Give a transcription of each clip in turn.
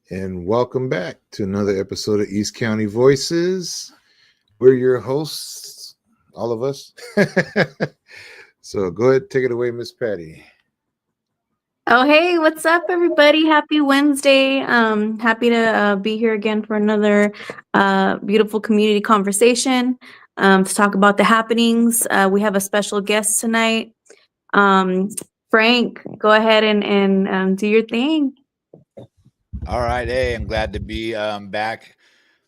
And welcome back to another episode of East County Voices. We're your hosts, all of us. So go ahead, take it away, Miss Patty. Oh, hey, what's up, everybody? Happy Wednesday. Happy to be here again for another beautiful community conversation to talk about the happenings. We have a special guest tonight. Um, Frank, go ahead and do your thing. All right. Hey, I'm glad to be back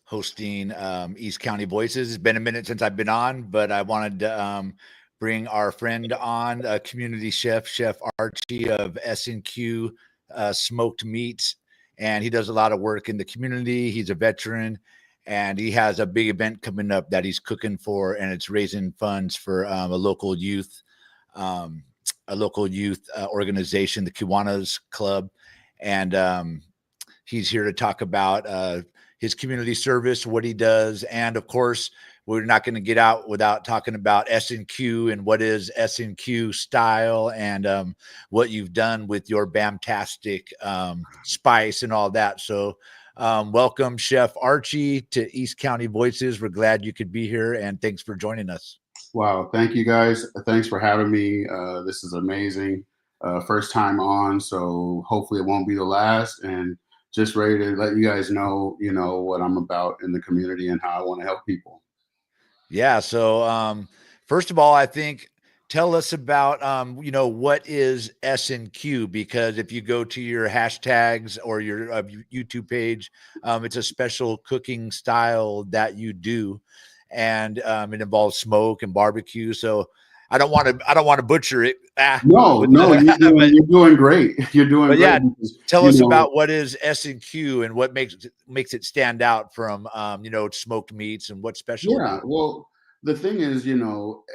hosting East County Voices. It's been a minute since I've been on, but I wanted to bring our friend on, community chef, Chef Archie of S&Q Smoked Meats. And he does a lot of work in the community. He's a veteran and he has a big event coming up that he's cooking for, and it's raising funds for um, a local youth organization, the Kiwanis Club. And he's here to talk about his community service, what he does, and of course, we're not going to get out without talking about S&Q and what is S&Q style, and what you've done with your Bamtastic spice and all that. So welcome, Chef Archie, to East County Voices. We're glad you could be here, and thanks for joining us. Wow, thank you guys. Thanks for having me. This is amazing. First time on, so hopefully it won't be the last. And just ready to let you guys know, what I'm about in the community and how I want to help people. Yeah. So first of all, I think tell us about what is S&Q, because if you go to your hashtags or your YouTube page, it's a special cooking style that you do, and it involves smoke and barbecue. So I don't want to butcher it. No, you're doing great. You're doing great. Yeah, tell us about what is S&Q and what makes it stand out from smoked meats, and what's special. Yeah, well, the thing is,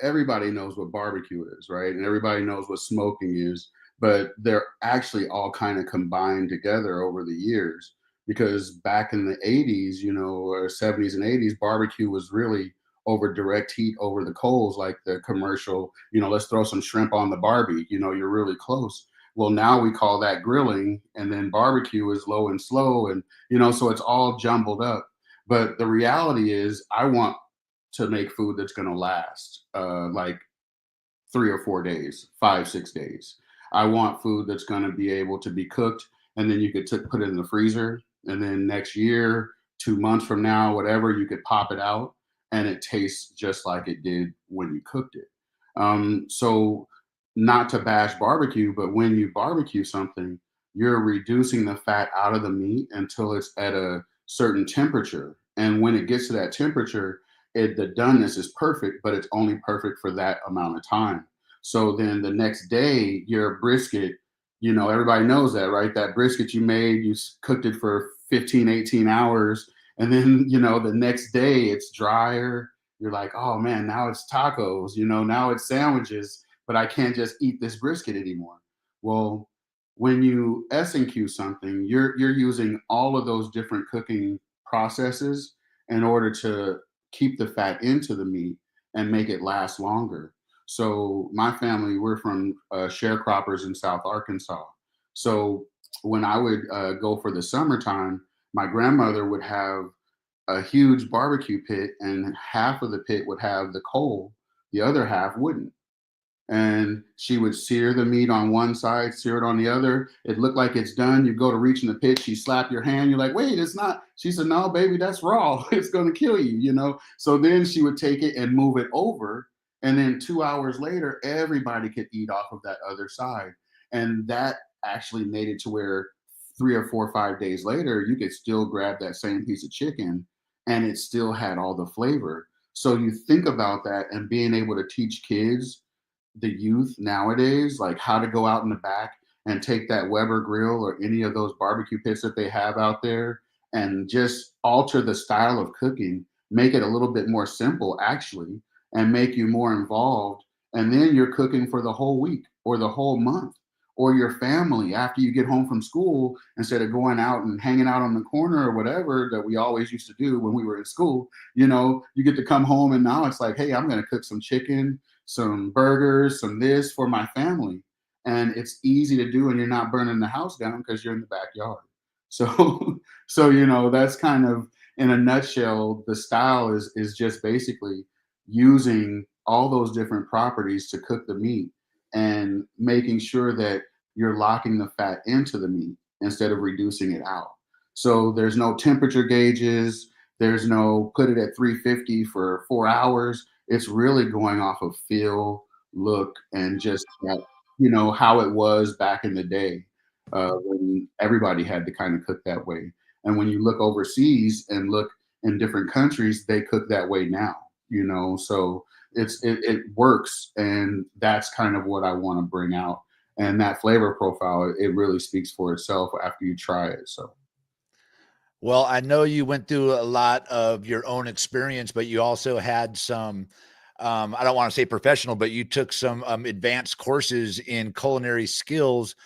everybody knows what barbecue is, right? And everybody knows what smoking is, but they're actually all kind of combined together over the years, because back in the 80s, or 70s and 80s, barbecue was really over direct heat over the coals, like the commercial, let's throw some shrimp on the Barbie, you're really close. Well, now we call that grilling, and then barbecue is low and slow, and so it's all jumbled up. But the reality is, I want to make food that's going to last like 3 or 4 days, 5, 6 days. I want food that's going to be able to be cooked, and then you could put it in the freezer, and then next year, 2 months from now, whatever, you could pop it out, and it tastes just like it did when you cooked it. So, not to bash barbecue, but when you barbecue something, you're reducing the fat out of the meat until it's at a certain temperature. And when it gets to that temperature, the doneness is perfect, but it's only perfect for that amount of time. So then the next day, your brisket, everybody knows that, right? That brisket you made, you cooked it for 15, 18 hours. And then, the next day it's drier. You're like, oh man, now it's tacos, now it's sandwiches, but I can't just eat this brisket anymore. Well, when you S&Q something, you're using all of those different cooking processes in order to keep the fat into the meat and make it last longer. So my family, we're from sharecroppers in South Arkansas. So when I would go for the summertime, my grandmother would have a huge barbecue pit, and half of the pit would have the coal, the other half wouldn't. And she would sear the meat on one side, sear it on the other. It looked like it's done. You go to reach in the pit, she slapped your hand. You're like, wait, it's not. She said, no, baby, that's raw. It's going to kill you. So then she would take it and move it over. And then 2 hours later, everybody could eat off of that other side. And that actually made it to where 3 or 4 or 5 days later, you could still grab that same piece of chicken and it still had all the flavor. So you think about that and being able to teach kids, the youth nowadays, like how to go out in the back and take that Weber grill or any of those barbecue pits that they have out there and just alter the style of cooking, make it a little bit more simple actually, and make you more involved. And then you're cooking for the whole week or the whole month, or your family after you get home from school, instead of going out and hanging out on the corner or whatever that we always used to do when we were in school. You get to come home, and now it's like, hey, I'm going to cook some chicken, some burgers, some this for my family. And it's easy to do, and you're not burning the house down because you're in the backyard. So, so, you know, that's kind of in a nutshell, the style is just basically using all those different properties to cook the meat and making sure that you're locking the fat into the meat instead of reducing it out. So there's no temperature gauges, there's no put it at 350 for 4 hours. It's really going off of feel, look, and just that, you know, how it was back in the day when everybody had to kind of cook that way. And when you look overseas and look in different countries, they cook that way now, you know. So it works, and that's kind of what I want to bring out. And that flavor profile, it really speaks for itself after you try it. So Well, I know you went through a lot of your own experience, but you also had some, I don't want to say professional, but you took some advanced courses in culinary skills.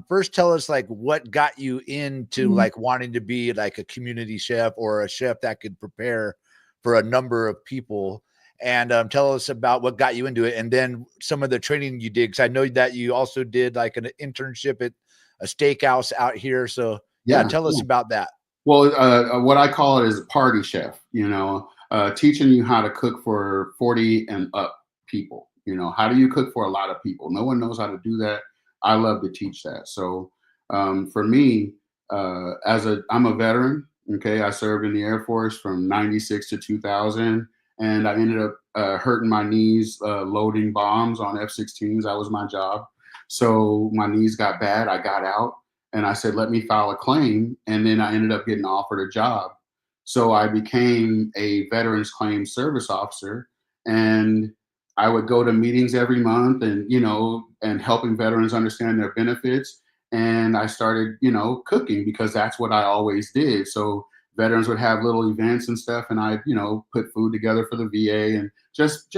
First, tell us like what got you into Mhm. like wanting to be like a community chef or a chef that could prepare for a number of people. And tell us about what got you into it, and then some of the training you did. Because I know that you also did like an internship at a steakhouse out here. So yeah, yeah. tell us about that. Well, what I call it is a party chef, you know, teaching you how to cook for 40 and up people. You know, how do you cook for a lot of people? No one knows how to do that. I love to teach that. So for me, I'm a veteran. Okay, I served in the Air Force from '96 to 2000, and I ended up hurting my knees loading bombs on F-16s. That was my job. So my knees got bad. I got out and I said, let me file a claim. And then I ended up getting offered a job. So I became a veterans claims service officer. And I would go to meetings every month and, you know, and helping veterans understand their benefits. And I started, you know, cooking because that's what I always did. So veterans would have little events and stuff. And I, you know, put food together for the VA and just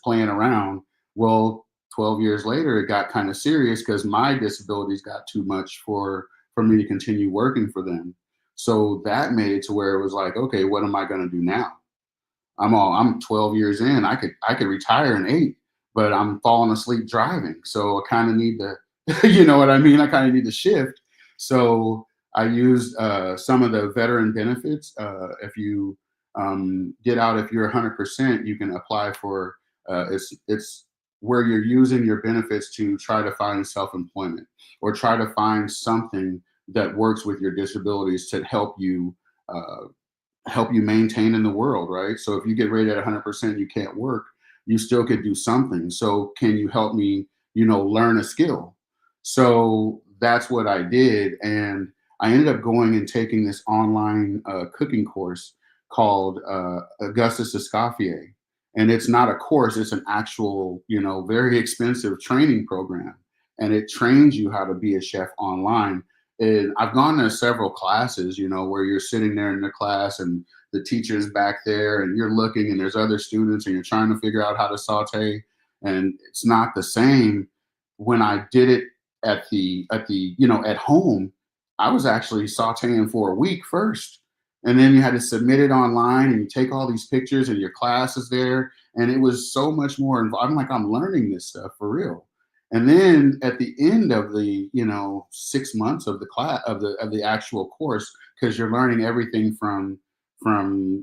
playing around. Well, 12 years later, it got kind of serious because my disabilities got too much for me to continue working for them. So that made it to where it was like, okay, what am I going to do now? I'm 12 years in. I could retire in 8, but I'm falling asleep driving. So I kind of need to, you know what I mean? I kind of need to shift. So I used some of the veteran benefits. If you get out, if you're 100%, you can apply for. It's where you're using your benefits to try to find self-employment or try to find something that works with your disabilities to uh, help you maintain in the world, right? So if you get rated at 100%, you can't work, you still could do something. So can you help me, you know, learn a skill? So that's what I did. And I ended up going and taking this online cooking course called Augustus Escoffier. And it's not a course, it's an actual, you know, very expensive training program. And it trains you how to be a chef online. And I've gone to several classes, you know, where you're sitting there in the class and the teacher's back there and you're looking and there's other students and you're trying to figure out how to saute. And it's not the same. When I did it you know, at home, I was actually sauteing for a week first. And then you had to submit it online and you take all these pictures and your class is there. And it was so much more involved. I'm like, I'm learning this stuff for real. And then at the end of the, you know, 6 months of the class of the actual course, because you're learning everything from,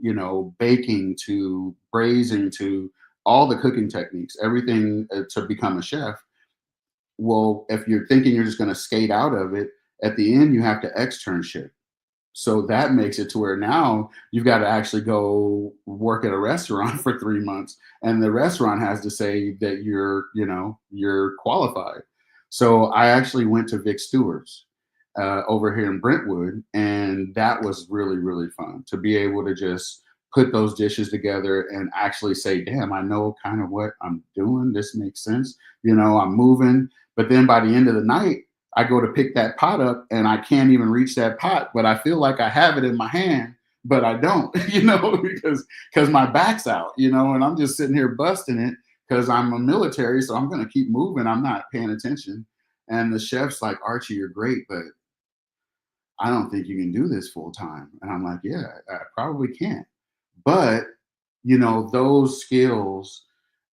you know, baking to braising to all the cooking techniques, everything to become a chef. Well, if you're thinking you're just going to skate out of it, at the end you have to externship. So that makes it to where now you've got to actually go work at a restaurant for 3 months, and the restaurant has to say that you're, you know, you're qualified. So I actually went to Vic Stewart's over here in Brentwood, and that was really, really fun to be able to just put those dishes together and actually say, damn, I know kind of what I'm doing. This makes sense. You know, I'm moving. But then by the end of the night, I go to pick that pot up and I can't even reach that pot, but I feel like I have it in my hand, but I don't, you know, because my back's out, you know, and I'm just sitting here busting it because I'm a military, so I'm going to keep moving. I'm not paying attention. And the chef's like, Archie, you're great, but I don't think you can do this full time. And I'm like, yeah, I probably can't. But, you know, those skills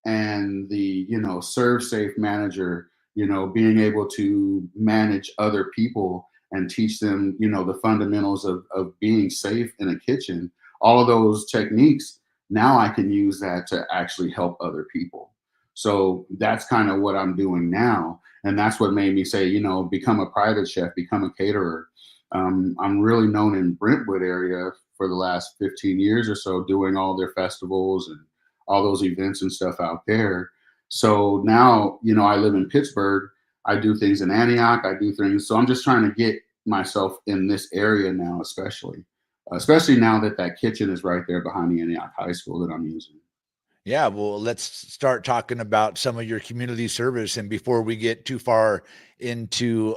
and the, you know, serve safe manager, you know, being able to manage other people and teach them, you know, the fundamentals of being safe in a kitchen. All of those techniques, now I can use that to actually help other people. So that's kind of what I'm doing now. And that's what made me say, you know, become a private chef, become a caterer. I'm really known in Brentwood area for the last 15 years or so, doing all their festivals and all those events and stuff out there. So now, you know, I live in Pittsburgh. I do things in Antioch. I do things. So I'm just trying to get myself in this area now, especially now that that kitchen is right there behind the Antioch High School that I'm using. Yeah, well, let's start talking about some of your community service. And before we get too far into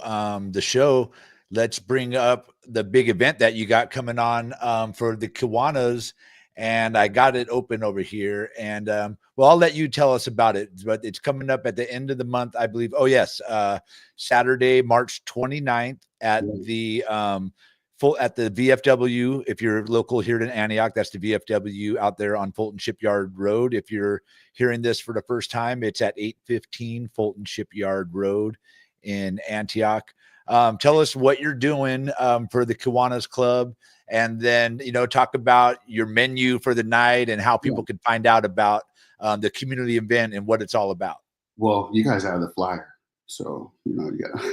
the show, let's bring up the big event that you got coming on for the Kiwanis. And I got it open over here. And well, I'll let you tell us about it, but it's coming up at the end of the month, I believe. Oh, yes. Saturday, March 29th at the at the VFW. If you're local here in Antioch, that's the VFW out there on Fulton Shipyard Road. If you're hearing this for the first time, it's at 815 Fulton Shipyard Road in Antioch. Tell us what you're doing for the Kiwanis Club, and then, you know, talk about your menu for the night and how people can find out about the community event and what it's all about. Well, you guys have the flyer. So, you know, yeah.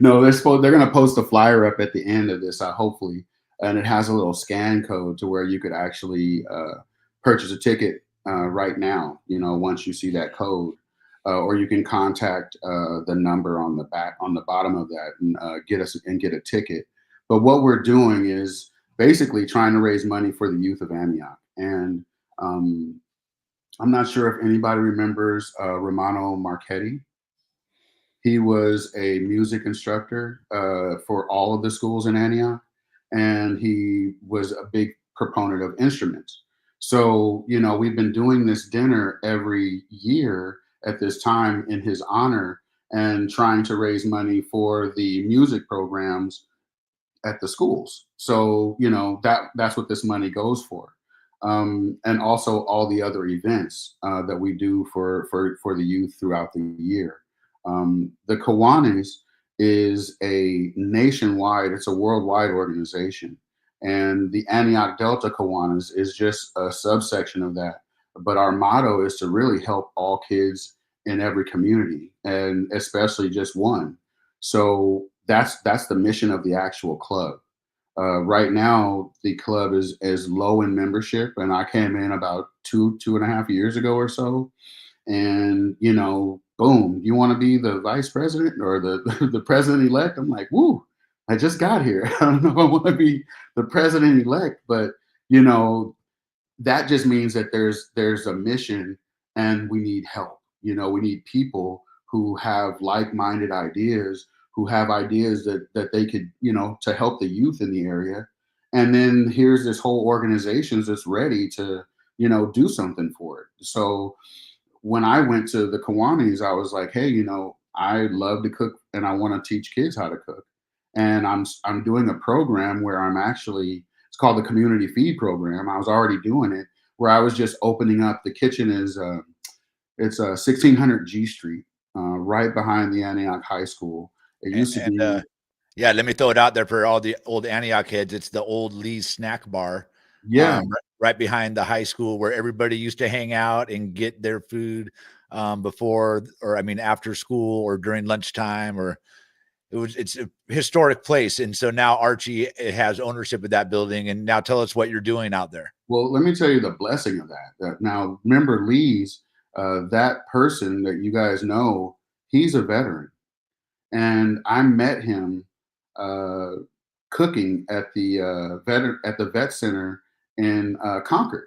No, they're going to post a flyer up at the end of this, hopefully. And it has a little scan code to where you could actually purchase a ticket right now, you know, once you see that code. Or you can contact the number on the bottom of that and get a ticket. But what we're doing is basically trying to raise money for the youth of Antioch. And I'm not sure if anybody remembers Romano Marchetti. He was a music instructor for all of the schools in Antioch, and he was a big proponent of instruments. So, you know, we've been doing this dinner every year at this time in his honor and trying to raise money for the music programs at the schools. So, you know, that's what this money goes for. And also all the other events that we do for the youth throughout the year. The Kiwanis is a nationwide, it's a worldwide organization. And the Antioch Delta Kiwanis is just a subsection of that. But our motto is to really help all kids in every community, and especially just one. So that's the mission of the actual club. Right now, the club is low in membership, and I came in about two and a half years ago or so. And, you know, boom, you want to be the vice president or the the president elect? I'm like, woo, I just got here. I don't know if I want to be the president elect, but, you know, that just means that there's a mission and we need help. You know, we need people who have like-minded ideas, who have ideas that they could, you know, to help the youth in the area. And then here's this whole organization that's ready to, you know, do something for it. So when I went to the Kiwanis, I was like, hey, you know, I love to cook and I want to teach kids how to cook. And I'm doing a program where it's called the Community Feed Program. I was already doing it, where I was just opening up. The kitchen is it's 1600 G Street, right behind the Antioch High School. It used to be. Yeah, let me throw it out there for all the old Antioch heads. It's the old Lee's Snack Bar. Yeah. Right behind the high school, where everybody used to hang out and get their food after school or during lunchtime, or it's a historic place. And so now Archie has ownership of that building. And now tell us what you're doing out there. Well, let me tell you the blessing of that. Now, remember Lee's, that person that you guys know, he's a veteran. And I met him cooking at the vet center in Concord,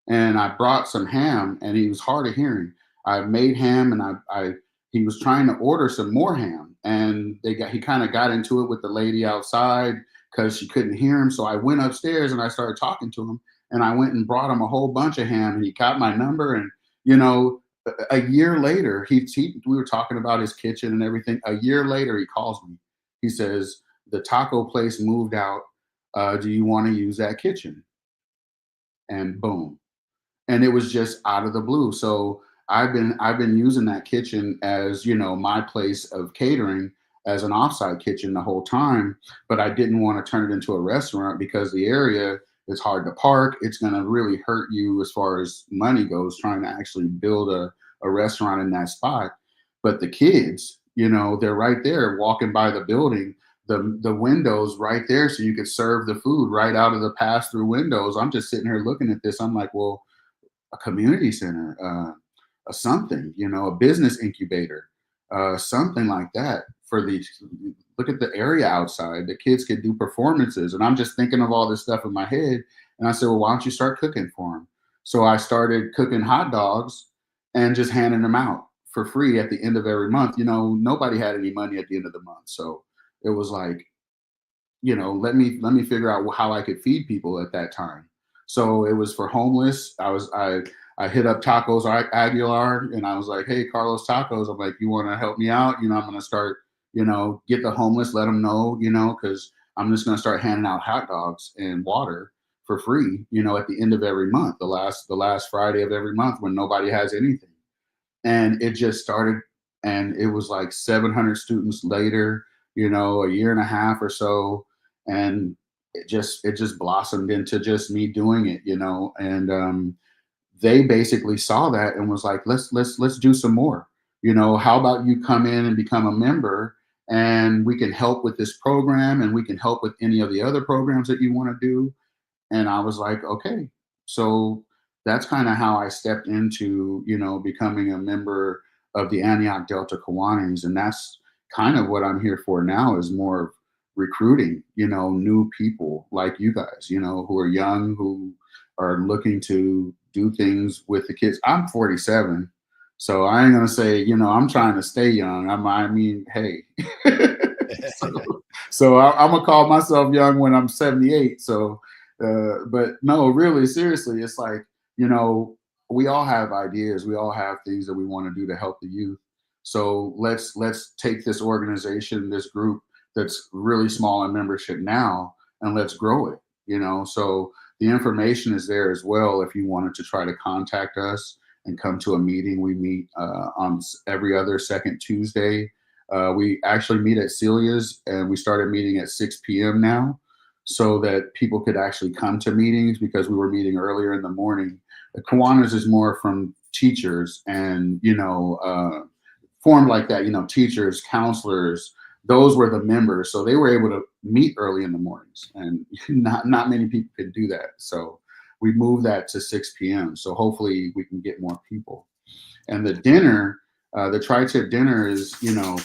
and I brought some ham, and he was hard of hearing. I made ham, and he was trying to order some more ham, and he kind of got into it with the lady outside because she couldn't hear him. So I went upstairs and I started talking to him, and I went and brought him a whole bunch of ham, and he got my number. And, you know, a year later, we were talking about his kitchen and everything. A year later, he calls me. He says, the taco place moved out. Do you want to use that kitchen? And boom. And it was just out of the blue. So I've been using that kitchen as, you know, my place of catering as an offsite kitchen the whole time, but I didn't want to turn it into a restaurant because the area is hard to park. It's going to really hurt you as far as money goes, trying to actually build a restaurant in that spot. But the kids, you know, they're right there walking by the building, the windows right there, so you could serve the food right out of the pass-through windows. I'm just sitting here looking at this. I'm like, well, a community center, a something, you know, a business incubator, something like that for the, look at the area outside. The kids could do performances. And I'm just thinking of all this stuff in my head. And I said, well, why don't you start cooking for them? So I started cooking hot dogs and just handing them out for free at the end of every month. You know, nobody had any money at the end of the month. So it was like, you know, let me figure out how I could feed people at that time. So it was for homeless. I hit up Tacos Aguilar and I was like, hey, Carlos Tacos, I'm like, you want to help me out? You know, I'm going to start, you know, get the homeless, let them know, you know, because I'm just going to start handing out hot dogs and water for free, you know, at the end of every month, the last Friday of every month when nobody has anything. And it just started, and it was like 700 students later, you know, a year and a half or so. And it just blossomed into just me doing it, you know, and they basically saw that and was like, let's do some more. You know, how about you come in and become a member and we can help with this program and we can help with any of the other programs that you want to do. And I was like, okay. So that's kind of how I stepped into, you know, becoming a member of the Antioch Delta Kiwanis. And that's kind of what I'm here for now, is more recruiting, you know, new people like you guys, you know, who are young, who are looking to do things with the kids. I'm 47, so I ain't gonna say, you know, I'm trying to stay young. I mean, hey. so I'm gonna call myself young when I'm 78. So, but no, really, seriously, it's like, you know, we all have ideas. We all have things that we want to do to help the youth. So let's take this organization, this group that's really small in membership now, and let's grow it, you know. So the information is there as well if you wanted to try to contact us and come to a meeting. We meet on every other second Tuesday. We actually meet at Celia's, and we started meeting at 6 p.m. now, so that people could actually come to meetings, because we were meeting earlier in the morning. The Kiwanis is more from teachers and, you know, formed like that, you know, teachers, counselors, those were the members. So they were able to meet early in the mornings, and not many people could do that. So we moved that to 6 p.m. So hopefully we can get more people. And the dinner, the tri-tip dinner is, you know,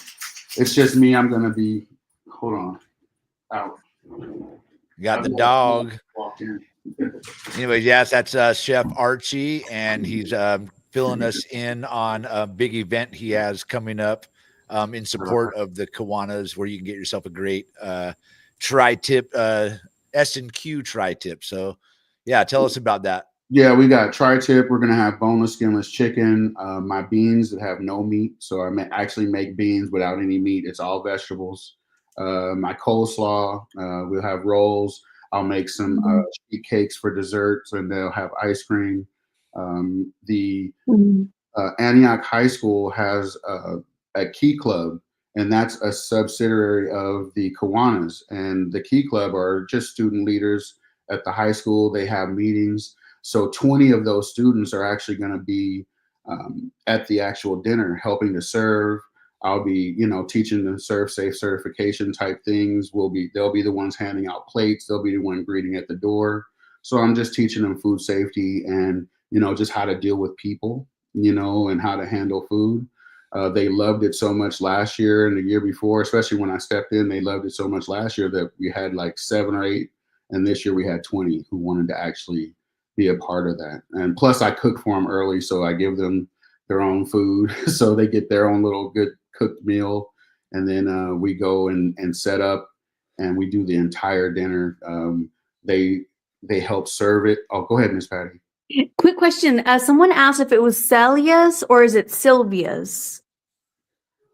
it's just me. I'm going to be, hold on, out. You got the dog. Anyways, yes, that's Chef Archie, and he's filling us in on a big event he has coming up in support of the Kiwanis, where you can get yourself a great tri-tip, S&Q tri-tip. So yeah, tell us about that. Yeah, we got tri-tip. We're going to have boneless, skinless chicken, my beans that have no meat. So I actually make beans without any meat. It's all vegetables. My coleslaw, we'll have rolls. I'll make some sheet cakes for desserts, and they'll have ice cream. The Antioch High School has a Key Club, and that's a subsidiary of the Kiwanis. And the Key Club are just student leaders at the high school. They have meetings. So 20 of those students are actually going to be at the actual dinner, helping to serve. I'll be, you know, teaching them serve safe certification type things. They'll be the ones handing out plates. They'll be the one greeting at the door. So I'm just teaching them food safety and, you know, just how to deal with people, you know, and how to handle food. They loved it so much last year and the year before, especially when I stepped in. They loved it so much last year that we had like 7 or 8, and this year we had 20 who wanted to actually be a part of that. And plus, I cook for them early, so I give them their own food, so they get their own little good cooked meal. And then we go and set up, and we do the entire dinner. They help serve it. Oh, go ahead, Miss Patty. Quick question. Someone asked if it was Celia's or is it Sylvia's?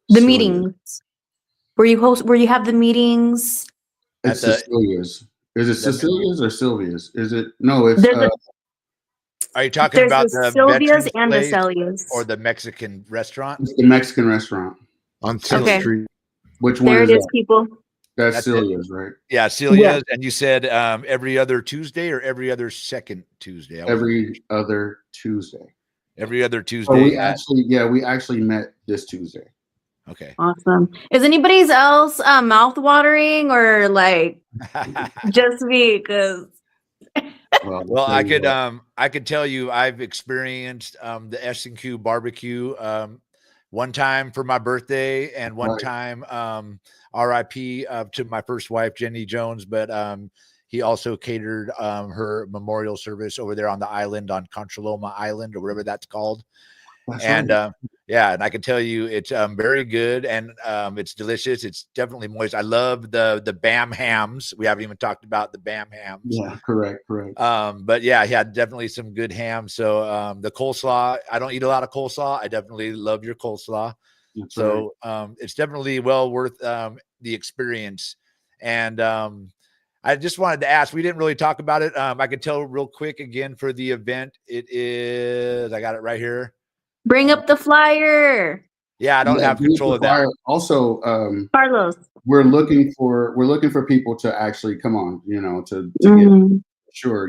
The Celia. meetings where you have the meetings. It's Cecilia's. Is it Cecilia's or Sylvia's? Is it? No, it's. Are you talking about the Sylvia's Veterans and Place the Celia's or the Mexican restaurant? It's the Mexican restaurant on 10th Okay. Street. Which one There is it is, that? people. That's That's it. Celia's, right? Yeah, Celia's. And you said every other Tuesday or every other second Tuesday? Every other Tuesday. Every other So Tuesday. we actually met this Tuesday. Okay. Awesome. Is anybody's else mouth watering or like just me? Because Well, I could tell you I've experienced the S&Q barbecue one time for my birthday and one time RIP to my first wife, Jenny Jones, but he also catered her memorial service over there on the island on Conchaloma Island or whatever that's called. And yeah, and I can tell you it's very good and it's delicious. It's definitely moist. I love the Bam hams. We haven't even talked about the Bam hams. Yeah, correct. But yeah, he had definitely some good ham. So the coleslaw, I don't eat a lot of coleslaw. I definitely love your coleslaw. That's so it's definitely well worth the experience. And I just wanted to ask, we didn't really talk about it. I could tell real quick again for the event. It is, I got it right here. bring up the flyer. Yeah, I don't have control of that. Also, Carlos, we're looking for people to actually come on, to get sure,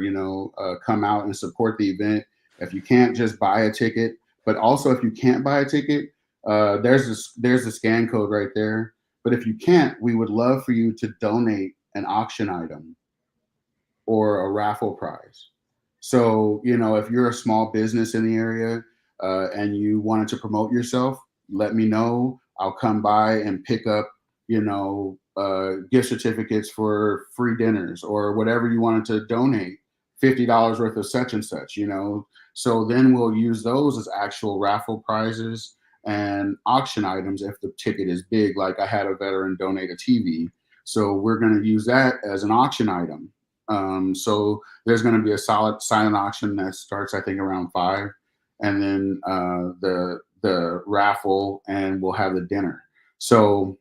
come out and support the event. If you can't just buy a ticket, but also if you can't buy a ticket, there's a scan code right there. But if you can't, we would love for you to donate an auction item or a raffle prize. So, if you're a small business in the area and you wanted to promote yourself, let me know. I'll come by and pick up, gift certificates for free dinners or whatever you wanted to donate, $50 worth of such and such, So then we'll use those as actual raffle prizes and auction items if the ticket is big. Like I had a veteran donate a TV. So we're going to use that as an auction item. So there's going to be a solid silent auction that starts, I think, around 5, and then the raffle, and we'll have the dinner. So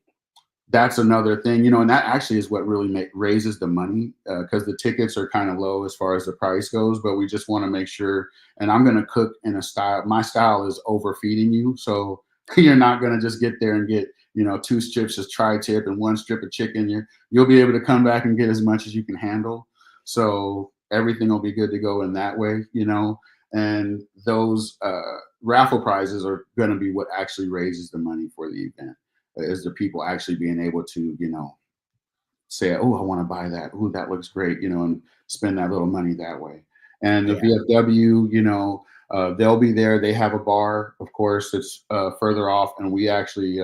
that's another thing, and that actually is what really raises the money because the tickets are kind of low as far as the price goes. But we just want to make sure, and I'm going to cook in a style. My style is overfeeding you, so you're not going to just get there and get 2 strips of tri-tip and 1 strip of chicken. You'll be able to come back and get as much as you can handle. So everything will be good to go in that way, and those raffle prizes are going to be what actually raises the money for the event, is the people actually being able to, say, oh, I want to buy that. Oh, that looks great, and spend that little money that way. And the VFW, they'll be there. They have a bar, of course, it's further off, and we actually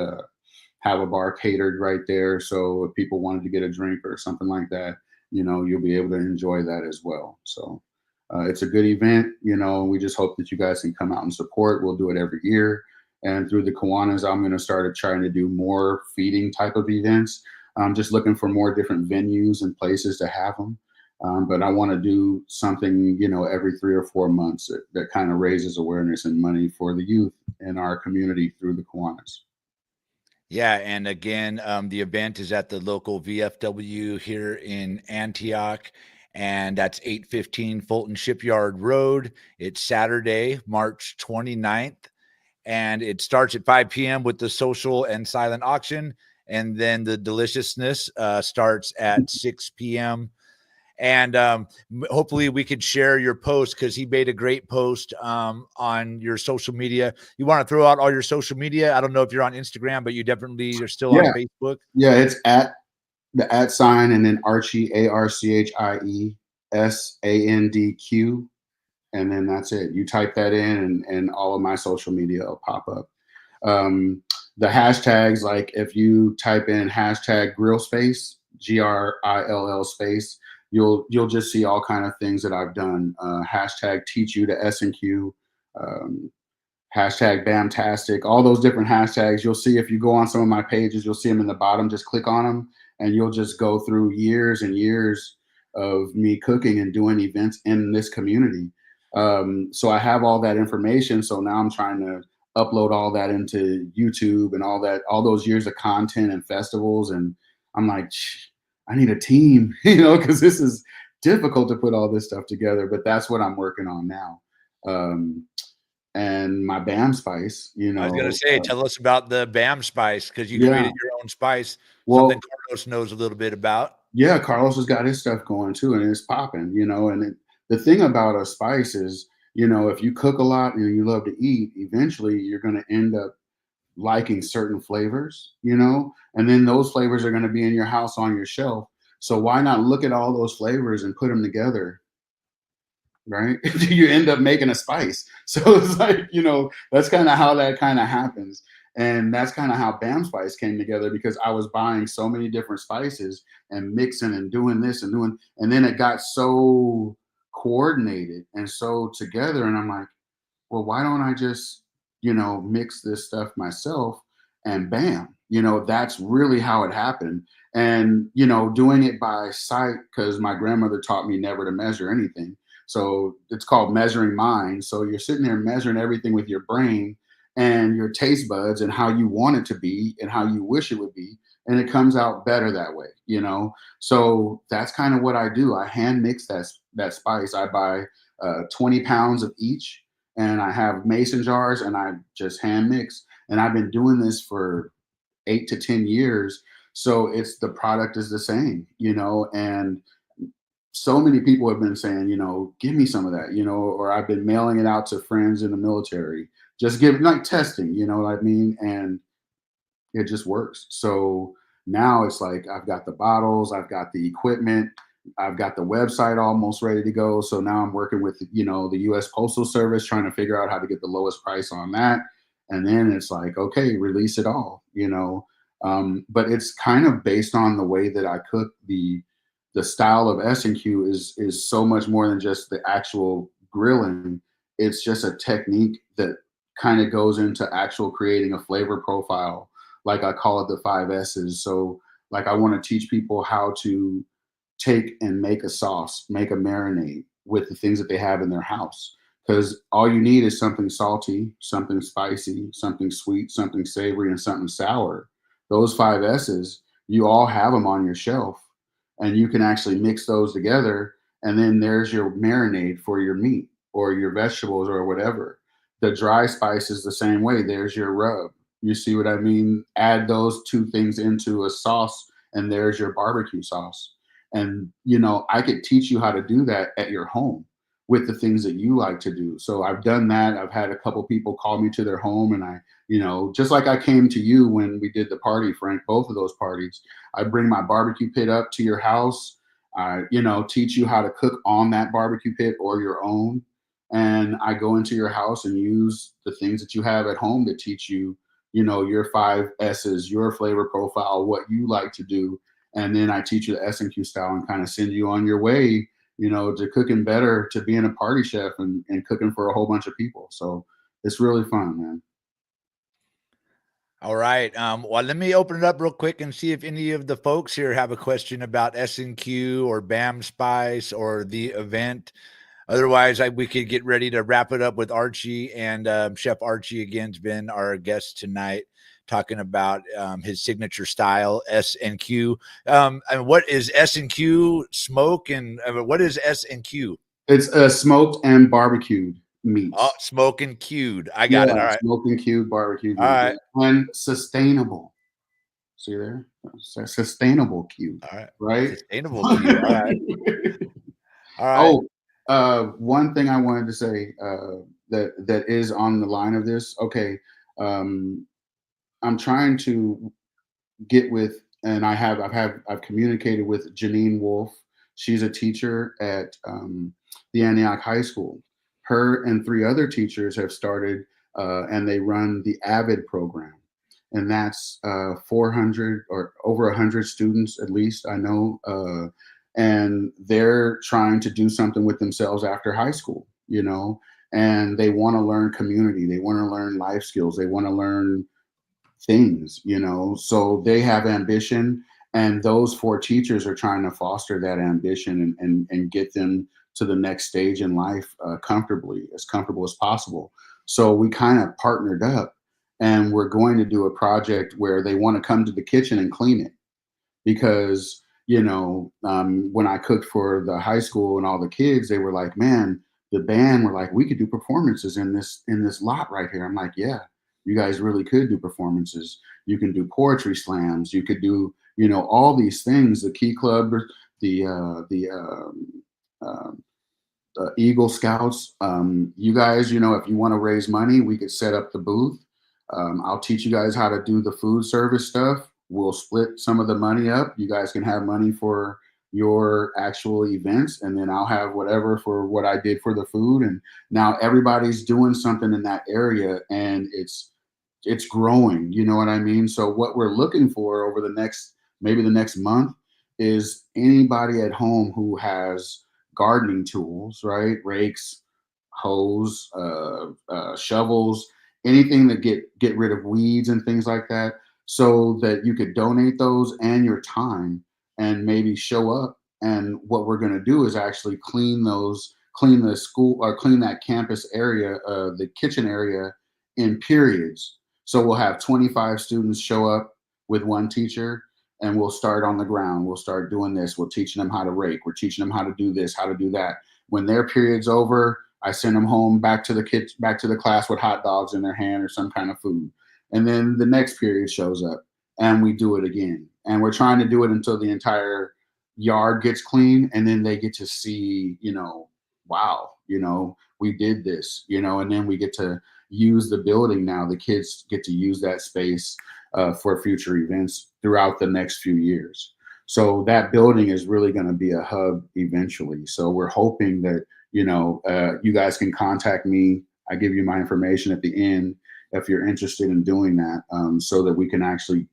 have a bar catered right there. So if people wanted to get a drink or something like that, you'll be able to enjoy that as well. So it's a good event, we just hope that you guys can come out and support. We'll do it every year. And through the Kiwanis, I'm going to start trying to do more feeding type of events. I'm just looking for more different venues and places to have them. But I want to do something, every 3 or 4 months that kind of raises awareness and money for the youth in our community through the Kiwanis. Yeah, and again, the event is at the local VFW here in Antioch, and that's 815 Fulton Shipyard Road. It's Saturday, March 29th, and it starts at 5 p.m. with the social and silent auction, and then the deliciousness starts at 6 p.m. And hopefully we could share your post, because he made a great post on your social media. You want to throw out all your social media? I don't know if you're on Instagram, but you definitely are still on Facebook. Yeah, it's at the @ and then Archie, ARCHIESANDQ. And then that's it. You type that in and all of my social media will pop up. The hashtags, like if you type in hashtag grill space, GRILL space, you'll just see all kind of things that I've done. Hashtag teach you to S&Q, hashtag BAMtastic, all those different hashtags. You'll see if you go on some of my pages, you'll see them in the bottom. Just click on them and you'll just go through years and years of me cooking and doing events in this community. So I have all that information. So now I'm trying to upload all that into YouTube and all those years of content and festivals. And I'm like, I need a team, because this is difficult to put all this stuff together, but that's what I'm working on now. and my BAM spice, you I was know. gonna say, tell us about the BAM spice, because you Yeah. created your own spice, Well, something Carlos knows a little bit about. yeah, Carlos has got his stuff going too, and it's popping, you know. And the thing about a spice is, you know, if you cook a lot and you love to eat, eventually you're going to end up liking certain flavors, you know, and then those flavors are going to be in your house on your shelf. So why not look at all those flavors and put them together, right? You end up making a spice. So it's like, you know, that's kind of how that kind of happens. And that's kind of how BAM Spice came together, because I was buying so many different spices and mixing and doing this and doing, and then it got so coordinated and so together. And I'm like, well, why don't I just, you know, mix this stuff myself, and bam, you know, that's really how it happened. And, you know, doing it by sight, because my grandmother taught me never to measure anything. So it's called measuring mind. So you're sitting there measuring everything with your brain and your taste buds and how you want it to be and how you wish it would be. And it comes out better that way, you know? So that's kind of what I do. I hand mix that spice. I buy 20 pounds of each, and I have mason jars, and I just hand mix. And I've been doing this for 8 to 10 years. So the product is the same, you know, and so many people have been saying, you know, give me some of that, you know, or I've been mailing it out to friends in the military, just give like testing, you know what I mean? And it just works. So now it's like I've got the bottles, I've got the equipment, I've got the website almost ready to go. So now I'm working with, you know, the US Postal Service, trying to figure out how to get the lowest price on that. And then it's like, okay, release it all, you know. But it's kind of based on the way that I cook. The style of S&Q is so much more than just the actual grilling. It's just a technique that kind of goes into actual creating a flavor profile, like I call it the 5 S's. So like I want to teach people how to take and make a sauce, make a marinade with the things that they have in their house. Because all you need is something salty, something spicy, something sweet, something savory, and something sour. Those 5 S's, you all have them on your shelf, and you can actually mix those together. And then there's your marinade for your meat or your vegetables or whatever. The dry spice is the same way. There's your rub. You see what I mean? Add those two things into a sauce, and there's your barbecue sauce. And, you know, I could teach you how to do that at your home with the things that you like to do. So I've done that. I've had a couple people call me to their home, and I, you know, just like I came to you when we did the party, Frank, both of those parties, I bring my barbecue pit up to your house. I, you know, teach you how to cook on that barbecue pit or your own. And I go into your house and use the things that you have at home to teach you, you know, your 5 S's, your flavor profile, what you like to do. And then I teach you the S&Q style and kind of send you on your way, you know, to cooking better, to being a party chef and cooking for a whole bunch of people. So it's really fun, man. All right. Well, let me open it up real quick and see if any of the folks here have a question about S&Q or BAM Spice or the event. Otherwise, we could get ready to wrap it up with Archie. And Chef Archie again has been our guest tonight, talking about his signature style, S&Q. And what is S&Q smoke, and what is S&Q? It's smoked and barbecued meats. Oh, smoke and cued. I got it. All right. Smoked and cued barbecued All right. and sustainable. See there? Sustainable cube. All right. Right? Sustainable cube. All right. All right. One thing I wanted to say that is on the line of this. Okay. I'm trying to get with, and I've communicated with Janine Wolf. She's a teacher at the Antioch High School. Her and 3 other teachers have started, and they run the AVID program, and that's 400 or over 100 students at least, I know, and they're trying to do something with themselves after high school, you know, and they want to learn community, they want to learn life skills, they want to learn things, you know, so they have ambition, and those 4 teachers are trying to foster that ambition and get them to the next stage in life comfortably, as comfortable as possible. So we kind of partnered up, and we're going to do a project where they want to come to the kitchen and clean it, because, you know, when I cooked for the high school and all the kids, they were like, man, the band were like, we could do performances in this lot right here. I'm like, yeah, you guys really could do performances. You can do poetry slams. You could do, all these things. The Key Club, the Eagle Scouts. You guys, if you want to raise money, we could set up the booth. I'll teach you guys how to do the food service stuff. We'll split some of the money up. You guys can have money for your actual events, and then I'll have whatever for what I did for the food. And now everybody's doing something in that area, and it's growing. You know what I mean? So what we're looking for over maybe the next month is anybody at home who has gardening tools, right? Rakes, hoes, shovels, anything that get rid of weeds and things like that, so that you could donate those and your time and maybe show up. And what we're going to do is actually clean the school, or clean that campus area, the kitchen area, in periods. So we'll have 25 students show up with one teacher, and we'll start on the ground. We'll start doing this. We're teaching them how to rake. We're teaching them how to do this, how to do that. When their period's over, I send them home back to the class with hot dogs in their hand or some kind of food. And then the next period shows up, and we do it again. And we're trying to do it until the entire yard gets clean, and then they get to see, wow, we did this, and then we get to use the building now. The kids get to use that space for future events throughout the next few years. So that building is really going to be a hub eventually. So we're hoping that, you guys can contact me. I give you my information at the end if you're interested in doing that, so that we can actually,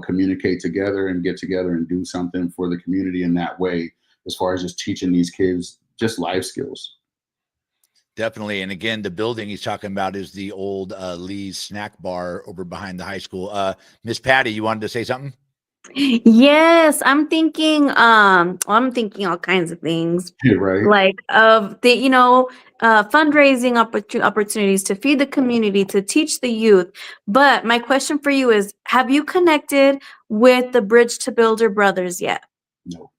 communicate together and get together and do something for the community in that way, as far as just teaching these kids just life skills. Definitely. And again, the building he's talking about is the old Lee's snack bar over behind the high school. Miss Patty, you wanted to say something? Yes, I'm thinking all kinds of things. Yeah, right. Like of the, fundraising opportunities to feed the community, to teach the youth. But my question for you is, have you connected with the Bridge to Builder Brothers yet? No.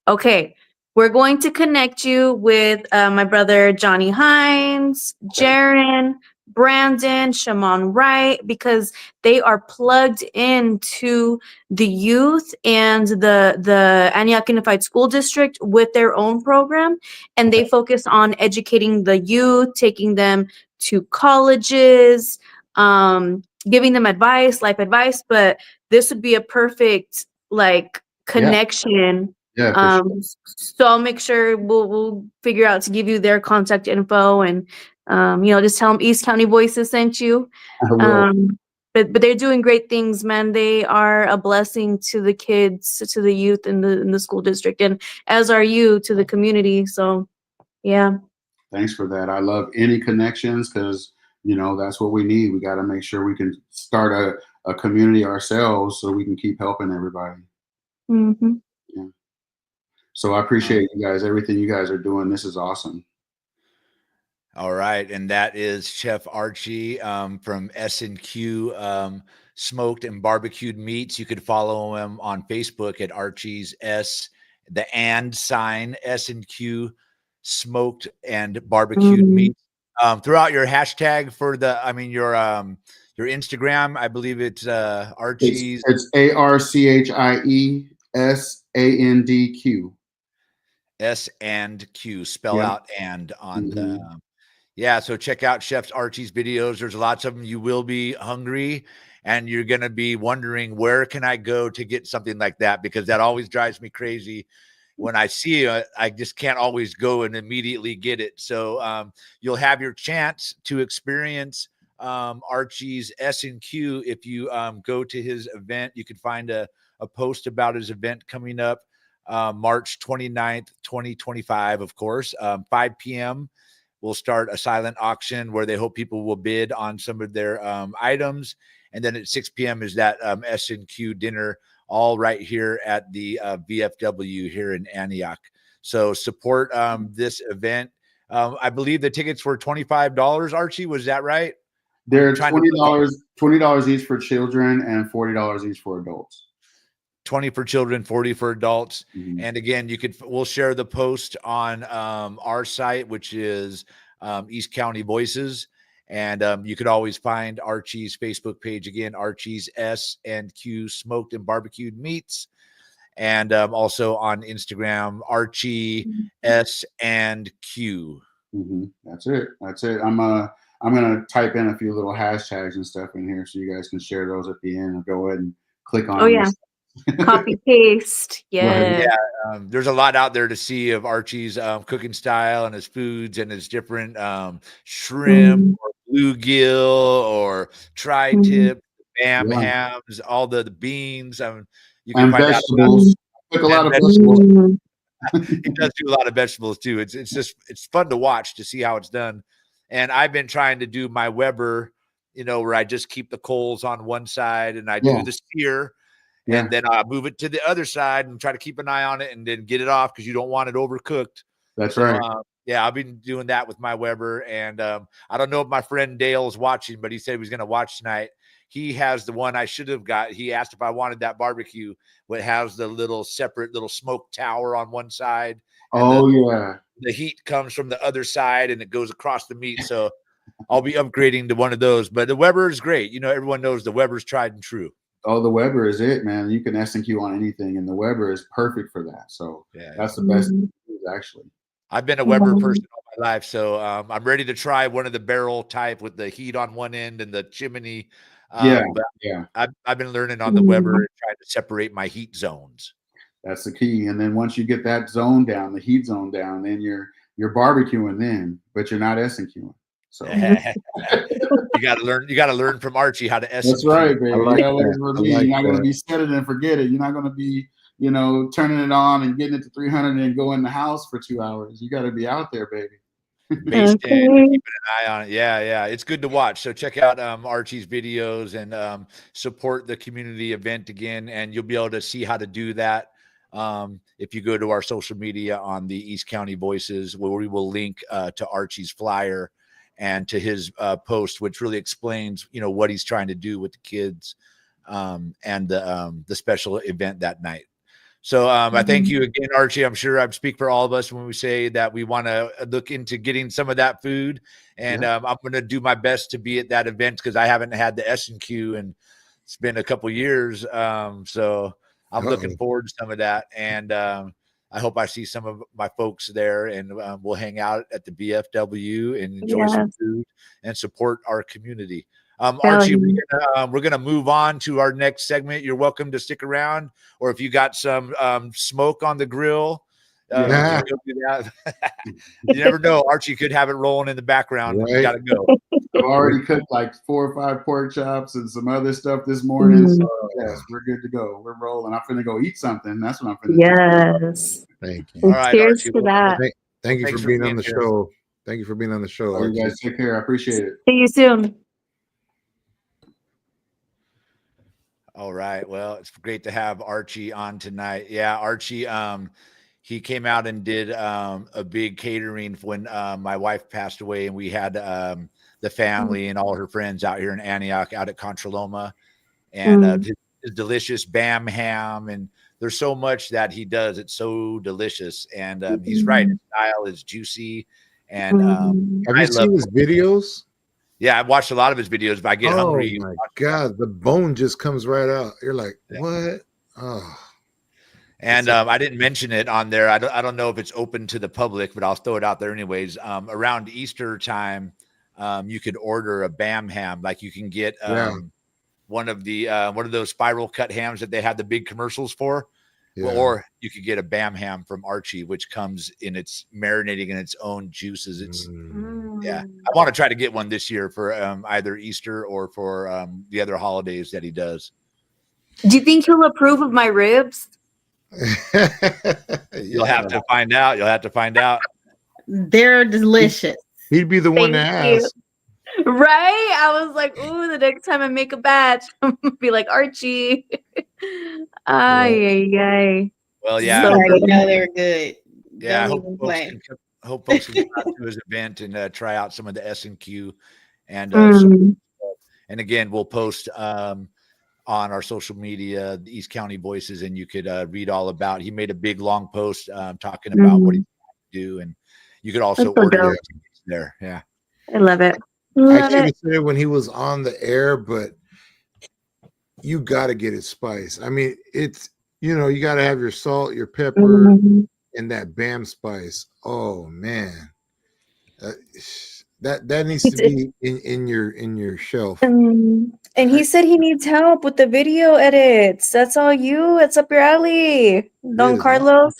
Okay. We're going to connect you with my brother Johnny Hines, Jaron, Brandon, Shaman Wright, because they are plugged into the youth and the Antioch Unified School District with their own program. And they focus on educating the youth, taking them to colleges, giving them life advice. But this would be a perfect connection. Yeah. So I'll make sure we'll figure out to give you their contact info, and just tell them East County Voices sent you. But they're doing great things, man. They are a blessing to the kids, to the youth in the school district, and as are you to the community. So, yeah. Thanks for that. I love any connections, because that's what we need. We got to make sure we can start a community ourselves so we can keep helping everybody. Mm-hmm. Yeah. So I appreciate you guys, everything you guys are doing. This is awesome. All right. And that is Chef Archie from S&Q Smoked and Barbecued Meats. You could follow him on Facebook at Archie's the and sign, S&Q Smoked and Barbecued Meats. Throughout your hashtag for your Instagram, I believe it's Archie's. It's ARCHIESANDQ. S&Q, spell out and on the so check out Chef Archie's videos. There's lots of them. You will be hungry, and you're going to be wondering, where can I go to get something like that? Because that always drives me crazy. When I see it, I just can't always go and immediately get it. So you'll have your chance to experience Archie's S&Q if you go to his event. You can find a post about his event coming up March 29th, 2025, of course. 5 p.m. We'll start a silent auction where they hope people will bid on some of their items. And then at 6 p.m. is that S&Q dinner, all right here at the VFW here in Antioch. So support this event. I believe the tickets were $25, Archie. Was that right? They're $20 each for children and $40 each for adults. 20 for children, 40 for adults. Mhm. And again, we'll share the post on our site, which is East County Voices. And you could always find Archie's Facebook page again, Archie's S&Q Smoked and Barbecued Meats. And also on Instagram, Archie S&Q. That's it. I'm gonna type in a few little hashtags and stuff in here so you guys can share those at the end and go ahead and click on. Oh yeah, copy paste. ahead. Yeah. There's a lot out there to see of Archie's cooking style and his foods and his different shrimp or bluegill or tri-tip, bam hams, all the beans. You can And find vegetables. Cook a lot of vegetables. He does do a lot of vegetables too. It's fun to watch to see how it's done. And I've been trying to do my Weber, where I just keep the coals on one side and I do the sear. And then I move it to the other side and try to keep an eye on it and then get it off because you don't want it overcooked. That's right. I've been doing that with my Weber. And I don't know if my friend Dale is watching, but he said he was going to watch tonight. He has the one I should have got. He asked if I wanted that barbecue, what has the little separate little smoke tower on one side. The heat comes from the other side and it goes across the meat. So I'll be upgrading to one of those. But the Weber is great. Everyone knows the Weber's tried and true. Oh, the Weber is it, man. You can S&Q on anything, and the Weber is perfect for that. So that's the best actually. I've been a Weber person all my life, so I'm ready to try one of the barrel type with the heat on one end and the chimney. I've been learning on the Weber and trying to separate my heat zones. That's the key. And then once you get that zone down, the heat zone down, then you're barbecuing then, but you're not S&Qing. So you got to learn from Archie how to S&Q. That's right, baby. Like you're not going to be set it and forget it. You're not going to be, turning it on and getting it to 300 and go in the house for 2 hours. You got to be out there, baby. Based in, keeping an eye on it. Yeah. It's good to watch. So check out Archie's videos and support the community event again. And you'll be able to see how to do that if you go to our social media on the East County Voices, where we will link to Archie's flyer and to his post, which really explains, what he's trying to do with the kids and the special event that night. So I thank you again, Archie. I'm sure I speak for all of us when we say that we want to look into getting some of that food. And I'm going to do my best to be at that event because I haven't had the S&Q and it's been a couple years. So I'm looking forward to some of that. And I hope I see some of my folks there and we'll hang out at the BFW and enjoy some food and support our community. Archie, we're gonna move on to our next segment. You're welcome to stick around, or if you got some smoke on the grill, you never know. Archie could have it rolling in the background. Right. You gotta go. I've already cooked like 4 or 5 pork chops and some other stuff this morning. So yes, we're good to go. We're rolling. I'm finna go eat something. That's what I'm finna do. Thank you. All right, cheers to that. Thank you for being on the show. Thank you for being on the show. You guys take care. I appreciate it. See you soon. All right. Well, it's great to have Archie on tonight. Yeah, Archie, he came out and did a big catering when my wife passed away, and we had the family and all her friends out here in Antioch, out at Contra Loma, and his delicious Bam ham. And there's so much that he does. It's so delicious. And he's right. His style is juicy. And have you seen his videos? Yeah, I've watched a lot of his videos. If I get hungry, oh my God, the bone just comes right out. You're like, what? Oh. And I didn't mention it on there. I don't know if it's open to the public, but I'll throw it out there anyways. Around Easter time, you could order a Bam ham. Like you can get one of those spiral cut hams that they had the big commercials for. Yeah. Or you could get a Bam ham from Archie, which comes in its marinating in its own juices. It's I want to try to get one this year for either Easter or for the other holidays that he does. Do you think he'll approve of my ribs? You'll have to find out. They're delicious. He'd be the one to ask. Right? I was like, ooh, the next time I make a batch, I'm gonna be like, Archie. Ay. Well, yeah. So I know they're good. Yeah, I hope folks can come to his event and try out some of the S&Q. And again, we'll post on our social media, the East County Voices, and you could read all about. He made a big long post talking about what he do, and you could also That's so order dope. your tickets there. Yeah. I love it. I Love should it. have said it when he was on the air, but you got to get his spice. I mean, it's, you got to have your salt, your pepper, Mhm. and that Bam spice. Oh man, that needs to be in your shelf. And he said he needs help with the video edits. That's all you. It's up your alley, Don It is. Carlos.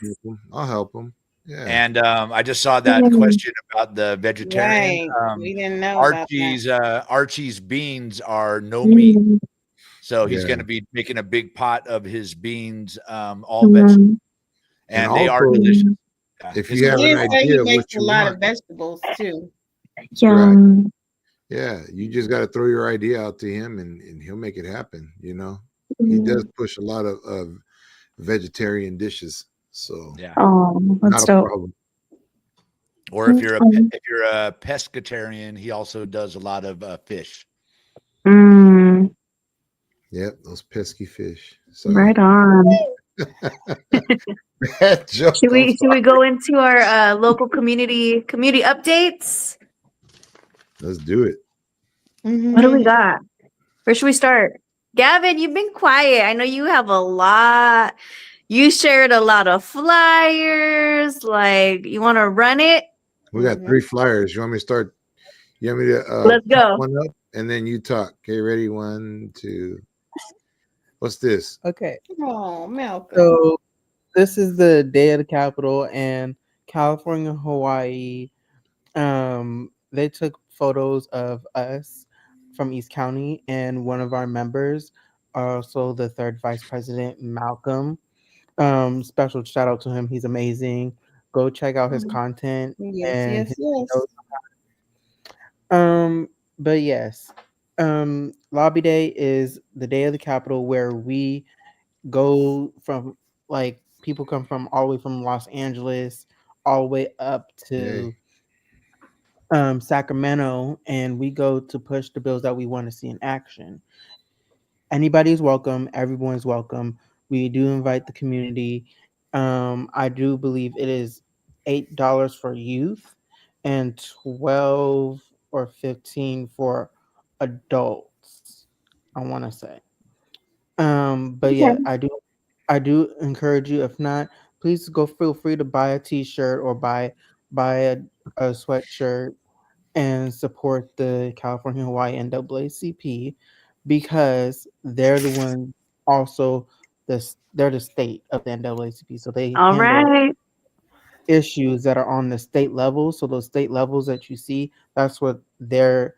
I'll help him. Yeah. And I just saw that Mhm. question about the vegetarian. Right. We didn't know about that. Archie's beans are no meat. Mhm. So he's Yeah. going to be making a big pot of his beans, all vegetables, Mhm. and And they are also, delicious. if His you have He an did say idea he of makes what a you lot want, of vegetables too. Yum. yeah, you just got to throw your idea out to him, and he'll make it happen. He Mhm. does push a lot of vegetarian dishes, so Yeah. Oh, that's not a dope. problem. Or if you're Mhm. a pescatarian, he also does a lot of fish. Mm, Yep, those pesky fish. Sorry. right on. Bad joke. Should I'm we sorry. go into our local community updates? Let's do it. What do we got? Where should we start? Gavin, you've been quiet. I know you have a lot. You shared a lot of flyers. Like, you want to run it? We got 3 flyers. You want me to start? You want me to Let's put go. one up and then you talk? Okay, ready? 1, 2. What's this? Okay, Oh, Malcolm. so this is the Day of the Capitol, and California, Hawaii. They took photos of us from East County, and one of our members, also the third vice president, Malcolm. Special shout out to him. He's amazing. Go check out his content Yes, and yes, yes. But yes, Lobby Day is the day of the Capitol where we go from, like, people come from all the way from Los Angeles all the way up to Sacramento, and we go to push the bills that we want to see in action. Anybody's welcome. Everyone's welcome. We do invite the community. I do believe it is $8 for youth and 12 or 15 for adults, I want to say. But yeah, I do encourage you. If not, please feel free to buy a T-shirt or buy a sweatshirt and support the California Hawaii NAACP, because they're the one, also they're the state of the NAACP, so they All handle right. issues that are on the state level. So those state levels that you see, that's what they're